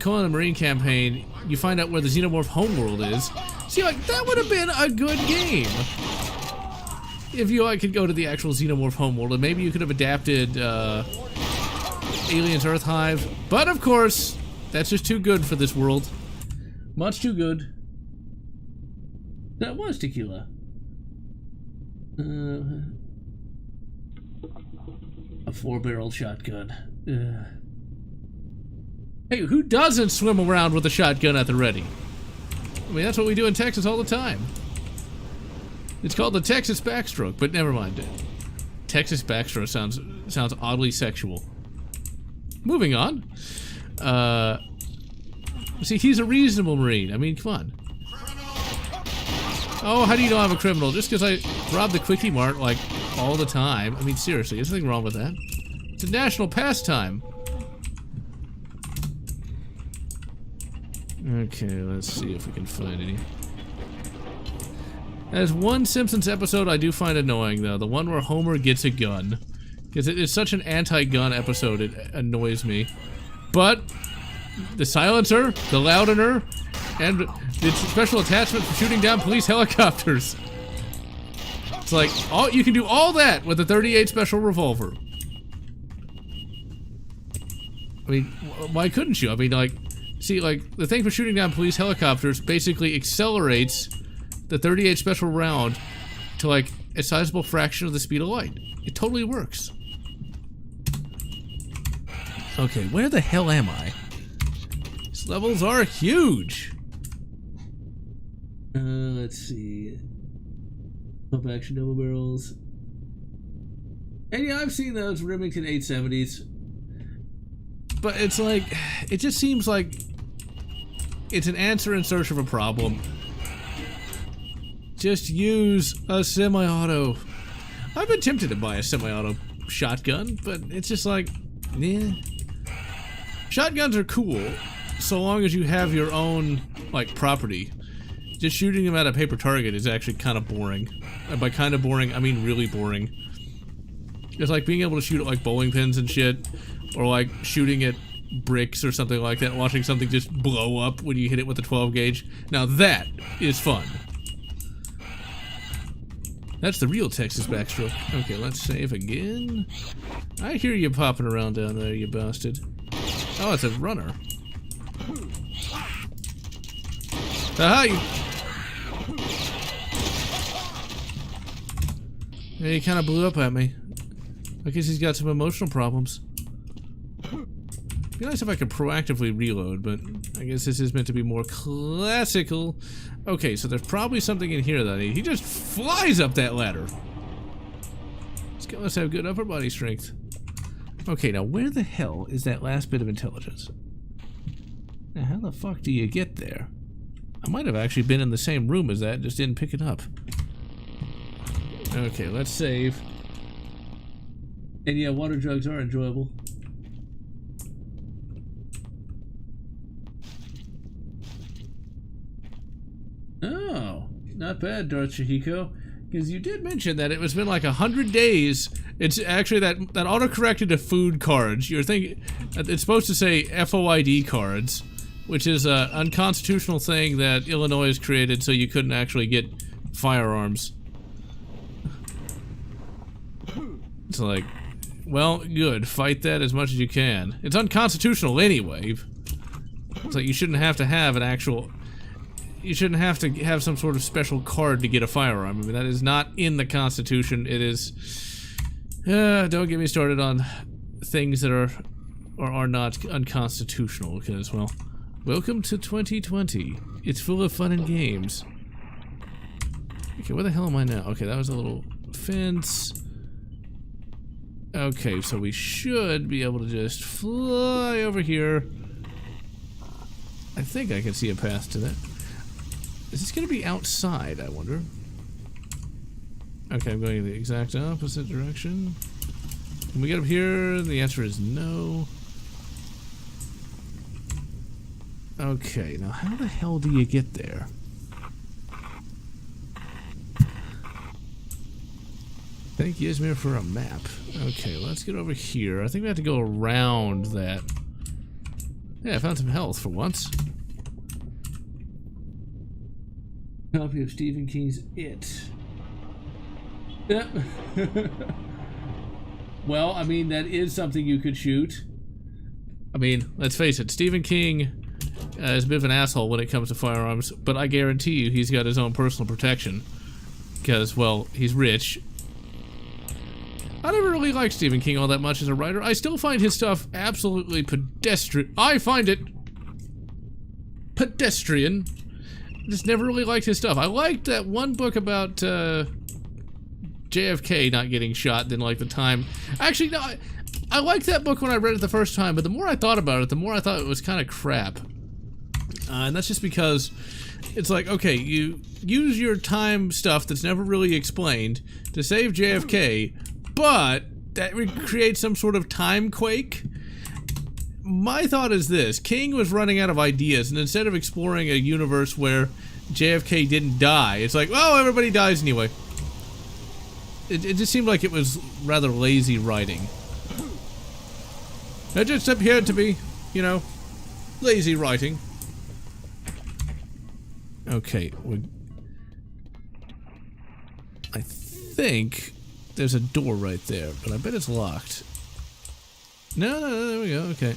call in a Marine campaign, you find out where the Xenomorph homeworld is. See, like, that would have been a good game. If you could go to the actual Xenomorph homeworld, and maybe you could have adapted Aliens Earth Hive. But of course, that's just too good for this world. Much too good. That was tequila. A 4-barrel shotgun. Hey, who doesn't swim around with a shotgun at the ready? I mean, that's what we do in Texas all the time. It's called the Texas backstroke, but never mind. Texas backstroke sounds oddly sexual. Moving on. See, he's a reasonable Marine. I mean, come on. Oh, how do you know I'm a criminal? Just because I rob the Quickie Mart, like, all the time? I mean, seriously, there's nothing wrong with that. It's a national pastime. Okay, let's see if we can find any. There's one Simpsons episode I do find annoying, though. The one where Homer gets a gun. Because it is such an anti-gun episode, it annoys me. But the silencer, the loudener, and the special attachment for shooting down police helicopters. It's like, you can do all that with a .38 special revolver. I mean, why couldn't you? I mean, like, see, like, the thing for shooting down police helicopters basically accelerates the .38 special round to, like, a sizable fraction of the speed of light. It totally works. Okay, where the hell am I? These levels are huge. Let's see. Pump action double barrels. And yeah, I've seen those Remington 870s. But it's like, it just seems like it's an answer in search of a problem. Just use a semi-auto. I've been tempted to buy a semi-auto shotgun, but it's just like, yeah. Shotguns are cool, so long as you have your own, like, property. Just shooting them at a paper target is actually kind of boring. And by kind of boring, I mean really boring. It's like being able to shoot at, like, bowling pins and shit, or, like, shooting at bricks or something like that, watching something just blow up when you hit it with a 12 gauge. Now that is fun. That's the real Texas backstroke. Okay, let's save again. I hear you popping around down there, you bastard. Oh, it's a runner. Aha! Yeah, he kind of blew up at me. I guess he's got some emotional problems. It'd be nice if I could proactively reload, but I guess this is meant to be more classical. Okay, so there's probably something in here that I need. He just flies up that ladder. This guy must have good upper body strength. Okay, now where the hell is that last bit of intelligence? Now how the fuck do you get there? I might have actually been in the same room as that, just didn't pick it up. Okay, let's save. And yeah, water jugs are enjoyable. Oh, not bad, Darth Shihiko. Because you did mention that it was been like 100 days. It's actually that autocorrected to food cards. You're thinking it's supposed to say FOID cards, which is an unconstitutional thing that Illinois has created so you couldn't actually get firearms. It's like, well, good. Fight that as much as you can. It's unconstitutional anyway. It's like you shouldn't have to have an actual... You shouldn't have to have some sort of special card to get a firearm. I mean, that is not in the Constitution. It is... don't get me started on things that are not unconstitutional, because, well... Welcome to 2020. It's full of fun and games. Okay, where the hell am I now? Okay, that was a little fence. Okay, so we should be able to just fly over here. I think I can see a path to that. Is this going to be outside, I wonder? Okay, I'm going in the exact opposite direction. Can we get up here? The answer is no. Okay, now how the hell do you get there? Thank you, Izmir, for a map. Okay, let's get over here. I think we have to go around that. Yeah, I found some health for once. Copy of Stephen King's It. Yep. Well, I mean, that is something you could shoot. I mean, let's face it, Stephen King is a bit of an asshole when it comes to firearms, but I guarantee you he's got his own personal protection. Because, well, he's rich. I never really liked Stephen King all that much as a writer. I still find his stuff absolutely pedestrian. I find it pedestrian. Just never really liked his stuff. I liked that one book about JFK not getting shot, then like the time. Actually, no, I liked that book when I read it the first time, but the more I thought about it, the more I thought it was kind of crap. And that's just because it's like, okay, you use your time stuff that's never really explained to save JFK, but that would create some sort of time quake. My thought is this: King was running out of ideas, and instead of exploring a universe where JFK didn't die, it's like, oh, everybody dies anyway. It just seemed like it was rather lazy writing. That just appeared to be, you know, lazy writing. Okay, I think there's a door right there, but I bet it's locked. No, there we go, okay.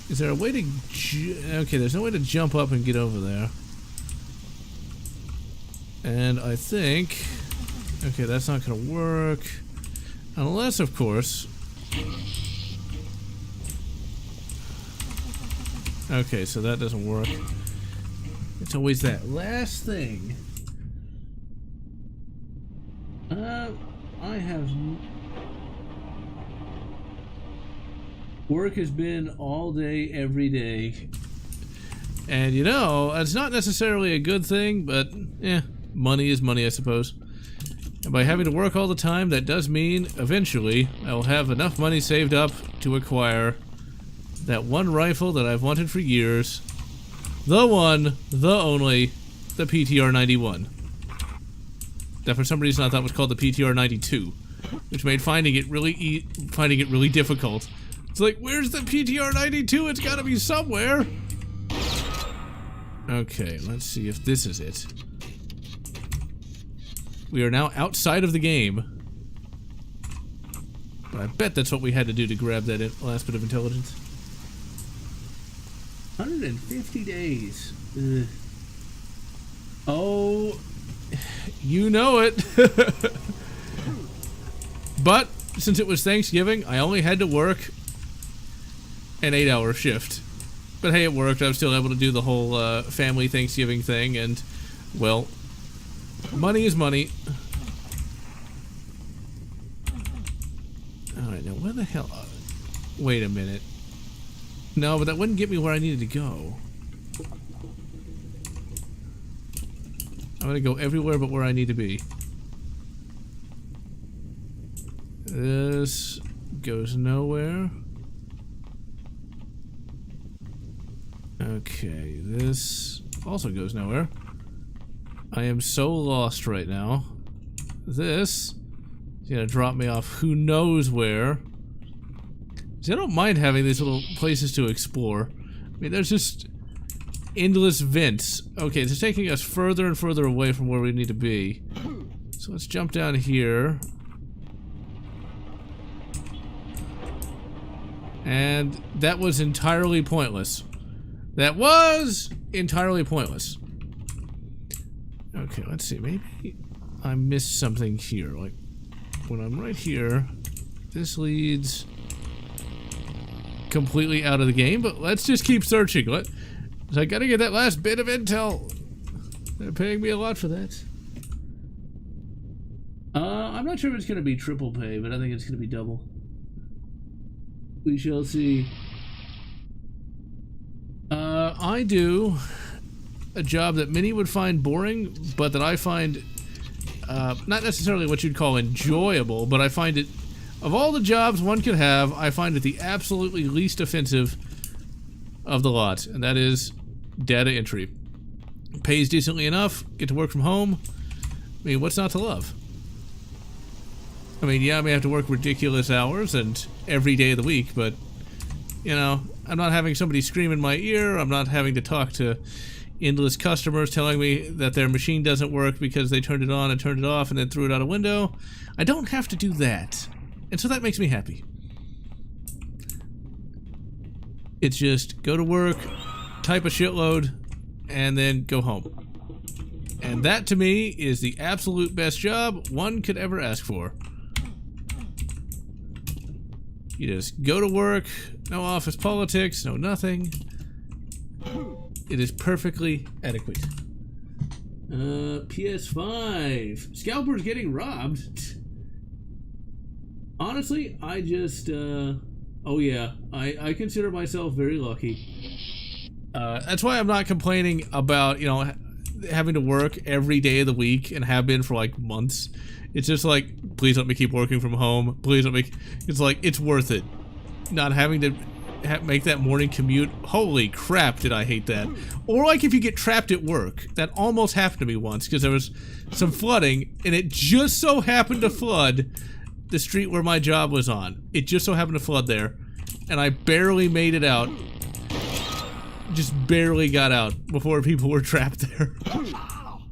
Is there a way to... Okay, there's no way to jump up and get over there. And I think... Okay, that's not gonna work. Unless, of course... Okay, so that doesn't work. It's always that last thing. I have... Work has been all day, every day. And you know, it's not necessarily a good thing, but, money is money, I suppose. And by having to work all the time, that does mean, eventually, I will have enough money saved up to acquire that one rifle that I've wanted for years. The one, the only, the PTR-91. That for some reason I thought was called the PTR-92, which made finding it really difficult. It's like, where's the PTR-92? It's gotta be somewhere. Okay, let's see if this is it. We are now outside of the game. But I bet that's what we had to do to grab that last bit of intelligence. 150 days. Ugh. Oh, you know it. But since it was Thanksgiving, I only had to work an 8-hour shift. But hey, it worked. I was still able to do the whole family Thanksgiving thing, and, well, money is money. Alright, now where the hell... wait a minute. No, but that wouldn't get me where I needed to go. I'm gonna go everywhere but where I need to be. This goes nowhere. Okay, this also goes nowhere. I am so lost right now. This is gonna drop me off who knows where. See, I don't mind having these little places to explore. I mean, there's just endless vents. Okay, it's taking us further and further away from where we need to be. So let's jump down here. And that was entirely pointless. That was entirely pointless. Okay, let's see. Maybe I missed something here. Like, when I'm right here, this leads completely out of the game, but let's just keep searching. I gotta get that last bit of intel. They're paying me a lot for that. I'm not sure if it's gonna be triple pay, but I think it's gonna be double. We shall see. I do a job that many would find boring, but that I find not necessarily what you'd call enjoyable, but I find it, of all the jobs one could have, I find it the absolutely least offensive of the lot, and that is data entry. Pays decently enough, get to work from home. I mean, what's not to love? I mean, yeah, I may have to work ridiculous hours and every day of the week, but You know, I'm not having somebody scream in my ear. I'm not having to talk to endless customers telling me that their machine doesn't work because they turned it on and turned it off and then threw it out a window. I don't have to do that. And so that makes me happy. It's just go to work, type a shitload, and then go home. And that to me is the absolute best job one could ever ask for. You just go to work, no office politics, no nothing. It is perfectly adequate. PS5. Scalper's getting robbed. Honestly, I just, oh yeah, I consider myself very lucky. That's why I'm not complaining about, you know, having to work every day of the week and have been for like months. It's just like, please let me keep working from home. Please let me, it's like, it's worth it. Not having to make that morning commute. Holy crap, did I hate that. Or like if you get trapped at work. That almost happened to me once because there was some flooding and it just so happened to flood the street where my job was on. It just so happened to flood there and I barely made it out. Just barely got out before people were trapped there.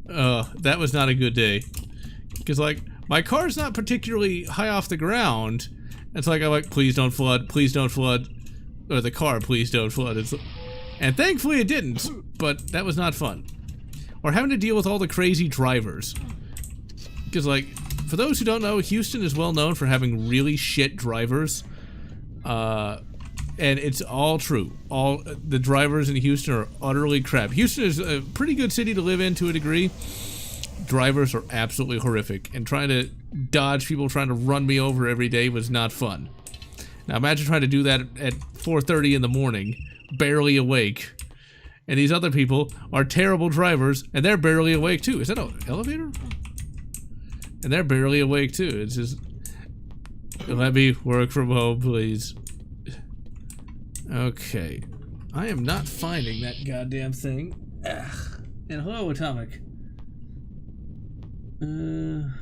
That was not a good day. Because like, my car's not particularly high off the ground. It's like, I'm like, please don't flood, please don't flood. Or the car, please don't flood. And thankfully it didn't, but that was not fun. Or having to deal with all the crazy drivers. Because like, for those who don't know, Houston is well known for having really shit drivers. And it's all true. All the drivers in Houston are utterly crap. Houston is a pretty good city to live in to a degree. Drivers are absolutely horrific, and trying to dodge people trying to run me over every day was not fun. Now imagine trying to do that at 4:30 in the morning, barely awake, and these other people are terrible drivers, and they're barely awake too. Is that an elevator? And they're barely awake too. It's just, let me work from home, please. Okay, I am not finding that goddamn thing. Ugh. And hello, Atomic. And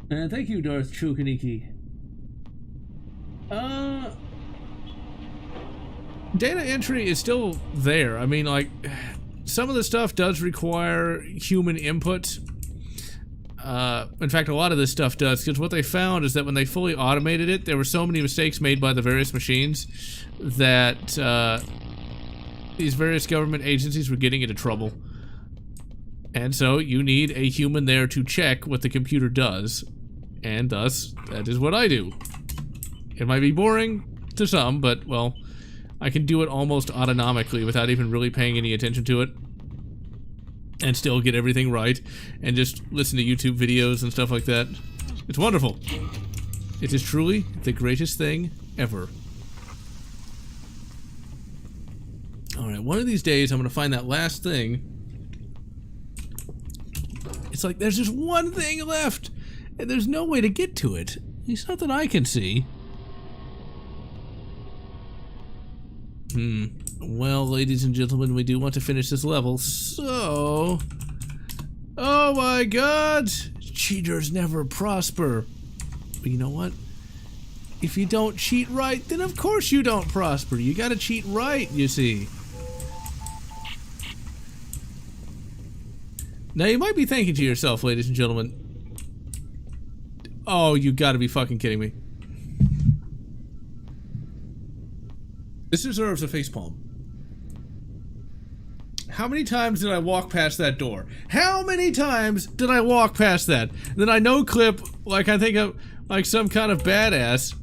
thank you, Darth Chokaniki. Data entry is still there. I mean, like, some of the stuff does require human input. In fact, a lot of this stuff does, because what they found is that when they fully automated it, there were so many mistakes made by the various machines that these various government agencies were getting into trouble. And so you need a human there to check what the computer does, and thus, that is what I do. It might be boring to some, but, well, I can do it almost autonomically without even really paying any attention to it. And still get everything right, and just listen to YouTube videos and stuff like that. It's wonderful. It is truly the greatest thing ever. Alright, one of these days I'm gonna find that last thing. It's like there's just one thing left, and there's no way to get to it. At least not that I can see. Well, ladies and gentlemen, we do want to finish this level, so... Oh my god! Cheaters never prosper. But you know what? If you don't cheat right, then of course you don't prosper. You gotta cheat right, you see. Now you might be thinking to yourself, ladies and gentlemen... Oh, you gotta be fucking kidding me. This deserves a facepalm. How many times did I walk past that door? How many times did I walk past that? And then I no-clip, like I think of, like some kind of badass,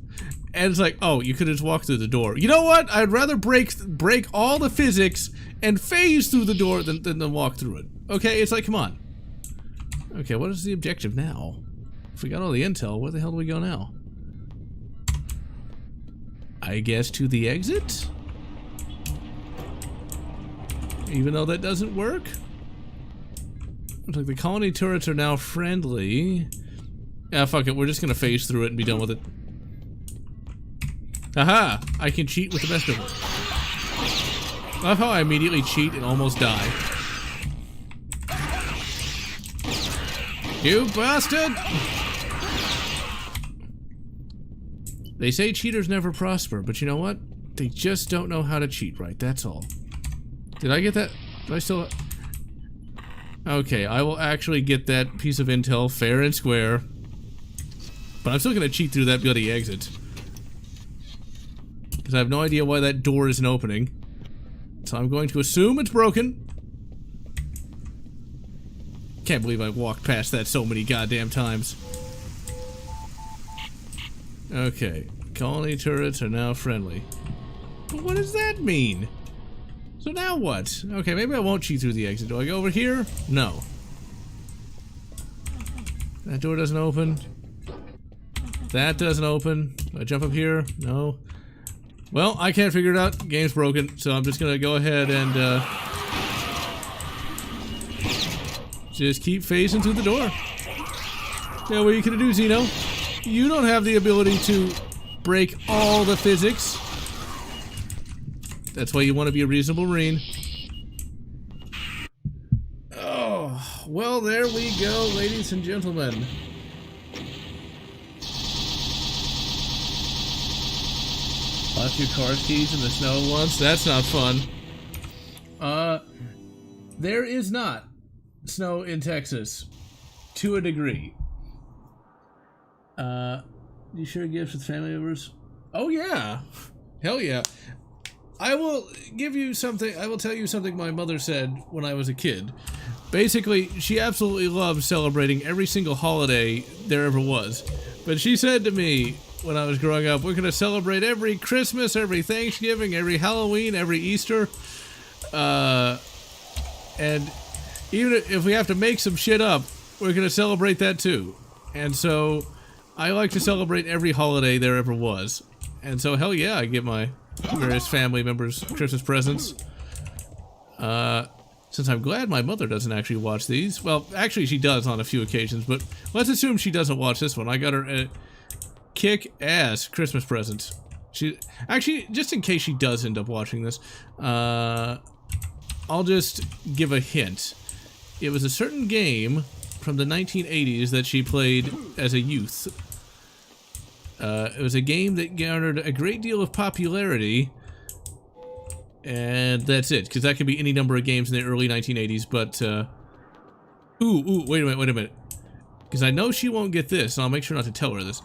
and it's like, oh, you could have just walked through the door. You know what? I'd rather break all the physics and phase through the door than walk through it. Okay, it's like, come on. Okay, what is the objective now? If we got all the intel, where the hell do we go now? I guess to the exit? Even though that doesn't work? Looks like the colony turrets are now friendly. Yeah, fuck it, we're just gonna phase through it and be done with it. Aha! I can cheat with the best of them. I love how I immediately cheat and almost die. You bastard! They say cheaters never prosper, but you know what? They just don't know how to cheat right, that's all. Did I get that? Do I still... Okay, I will actually get that piece of intel fair and square. But I'm still gonna cheat through that bloody exit. Because I have no idea why that door isn't opening. So I'm going to assume it's broken. Can't believe I walked past that so many goddamn times. Okay, colony turrets are now friendly. But what does that mean? So now what? Okay, maybe I won't cheat through the exit. Do I go over here? No. That door doesn't open. That doesn't open. Do I jump up here? No. Well, I can't figure it out. Game's broken, so I'm just gonna go ahead and just keep phasing through the door. Yeah, what are you gonna do, Zeno? You don't have the ability to break all the physics. That's why you want to be a reasonable Marine. Oh, well, there we go, ladies and gentlemen. Lost your car keys in the snow once? That's not fun. There is not snow in Texas. To a degree. You share gifts with family members? Oh yeah. Hell yeah. I will give you something, I will tell you something my mother said when I was a kid. Basically, she absolutely loved celebrating every single holiday there ever was. But she said to me when I was growing up, we're going to celebrate every Christmas, every Thanksgiving, every Halloween, every Easter. And even if we have to make some shit up, we're going to celebrate that too. And so, I like to celebrate every holiday there ever was. And so, hell yeah, I give my various family members Christmas presents. Since I'm glad my mother doesn't actually watch these. Well, actually she does on a few occasions, but let's assume she doesn't watch this one. I got her a kick-ass Christmas present. She actually, just in case she does end up watching this, I'll just give a hint. It was a certain game from the 1980s that she played as a youth. It was a game that garnered a great deal of popularity, and that's it, because that could be any number of games in the early 1980s, but, wait a minute, because I know she won't get this, and I'll make sure not to tell her this.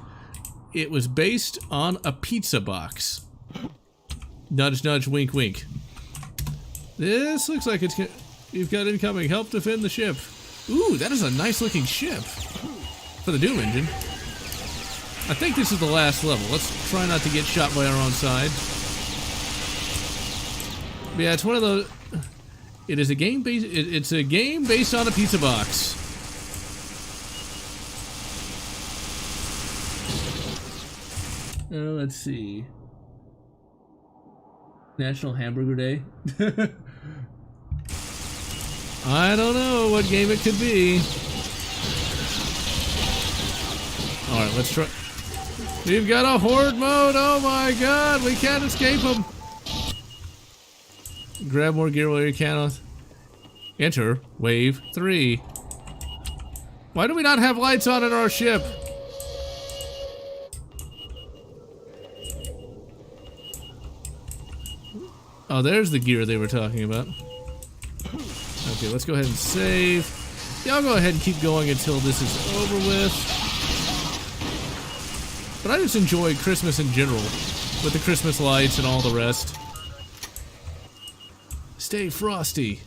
It was based on a pizza box. Nudge, nudge, wink, wink. This looks like it's... You've got incoming. Help defend the ship. Ooh, that is a nice-looking ship. For the Doom engine. I think this is the last level. Let's try not to get shot by our own side. But yeah, it's one of those... It is a game based... It's a game based on a pizza box. Let's see. National Hamburger Day. I don't know what game it could be. Alright, let's try. We've got a horde mode. Oh my god, we can't escape them. Grab more gear while you can. Enter wave 3. Why do we not have lights on in our ship? Oh, there's the gear they were talking about. Okay, let's go ahead and save. Yeah, I'll go ahead and keep going until this is over with. But I just enjoy Christmas in general, with the Christmas lights and all the rest. Stay frosty.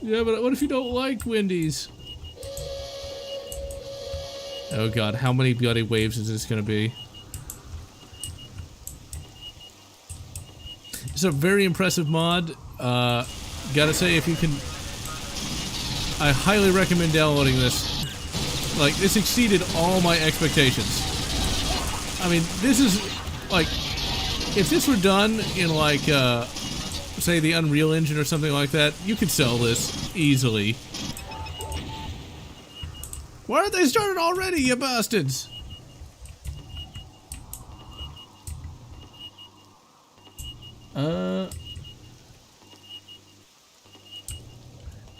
Yeah, but what if you don't like Wendy's? Oh god, how many bloody waves is this gonna be? It's a very impressive mod. Gotta say, if you can... I highly recommend downloading this. Like, this exceeded all my expectations. I mean, this is, like... If this were done in, like, say, the Unreal Engine or something like that, you could sell this easily. Why aren't they started already, you bastards?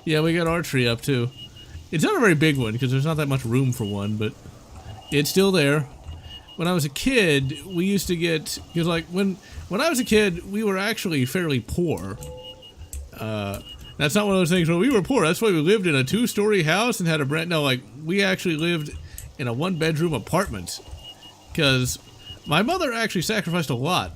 Yeah, we got archery up too. It's not a very big one because there's not that much room for one, but it's still there. when I was a kid, we used to get, because like when I was a kid, we were actually fairly poor. That's not one of those things where we were poor. That's why we lived in a 2-story house and had a brand. No, like we actually lived in a 1-bedroom apartment because my mother actually sacrificed a lot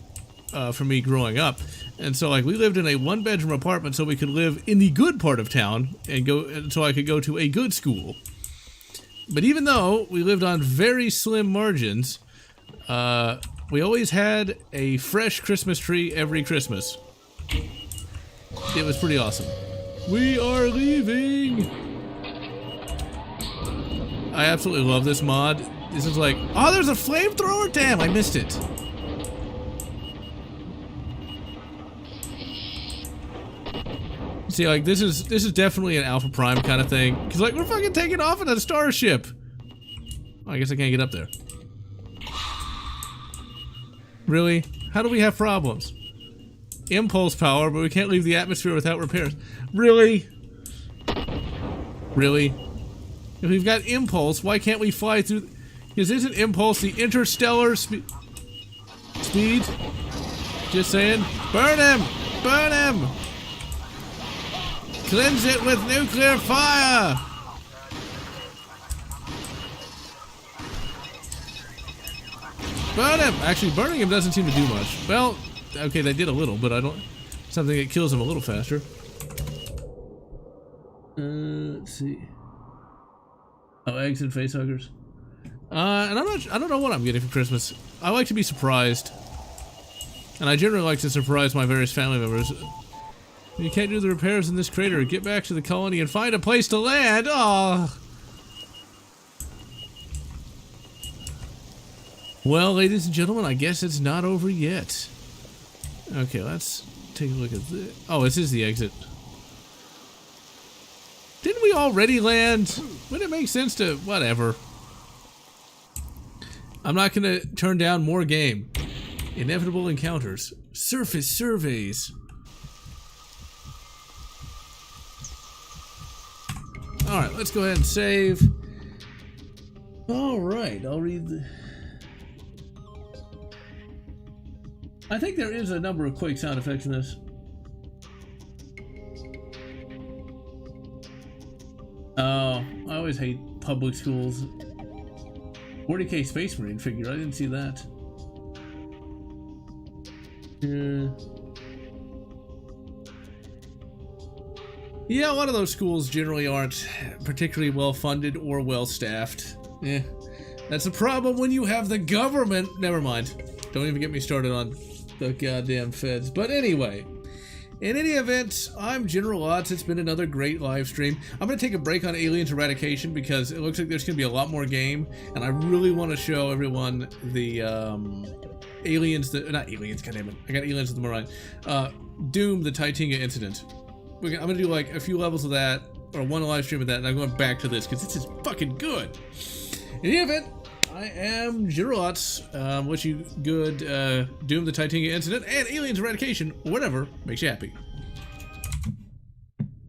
for me growing up, and so like we lived in a 1-bedroom apartment so we could live in the good part of town and so I could go to a good school. But even though we lived on very slim margins, we always had a fresh Christmas tree every Christmas. It was pretty awesome. We are leaving! I absolutely love this mod. This is like, oh, there's a flamethrower? Damn, I missed it. See, like, this is definitely an Alpha Prime kind of thing. Because, like, we're fucking taking off in a starship. Oh, I guess I can't get up there. Really? How do we have problems? Impulse power, but we can't leave the atmosphere without repairs. Really? Really? If we've got impulse, why can't we fly through? Because isn't impulse the interstellar speed? Just saying. Burn him! Burn him! Cleanse it with nuclear fire! Burn him! Actually, burning him doesn't seem to do much. Well, okay, they did a little, but I don't... Something that kills him a little faster. Let's see. Oh, eggs and facehuggers. And I don't know what I'm getting for Christmas. I like to be surprised. And I generally like to surprise my various family members. You can't do the repairs in this crater. Get back to the colony and find a place to land. Oh. Well, ladies and gentlemen, I guess it's not over yet. Okay, let's take a look at this. Oh, this is the exit. Didn't we already land? Wouldn't it make sense to... Whatever. I'm not gonna turn down more game. Inevitable encounters. Surface surveys. Alright, let's go ahead and save. Alright, I'll read the... I think there is a number of Quake sound effects in this. Oh, I always hate public schools. 40k Space Marine figure, I didn't see that. Yeah, a lot of those schools generally aren't particularly well funded or well staffed. Yeah, that's a problem when you have the government. Never mind. Don't even get me started on the goddamn feds. But anyway, in any event, I'm General Lotz. It's been another great live stream. I'm going to take a break on Aliens Eradication because it looks like there's going to be a lot more game, and I really want to show everyone the aliens that... Not aliens, goddammit. I got aliens with the Marine. Doom, the Titania incident. I'm going to do like a few levels of that, or one live stream of that, and I'm going back to this because this is fucking good. In any event, I am General Lotz. Wish you good Doom, the Titania incident, and Aliens Eradication, or whatever makes you happy.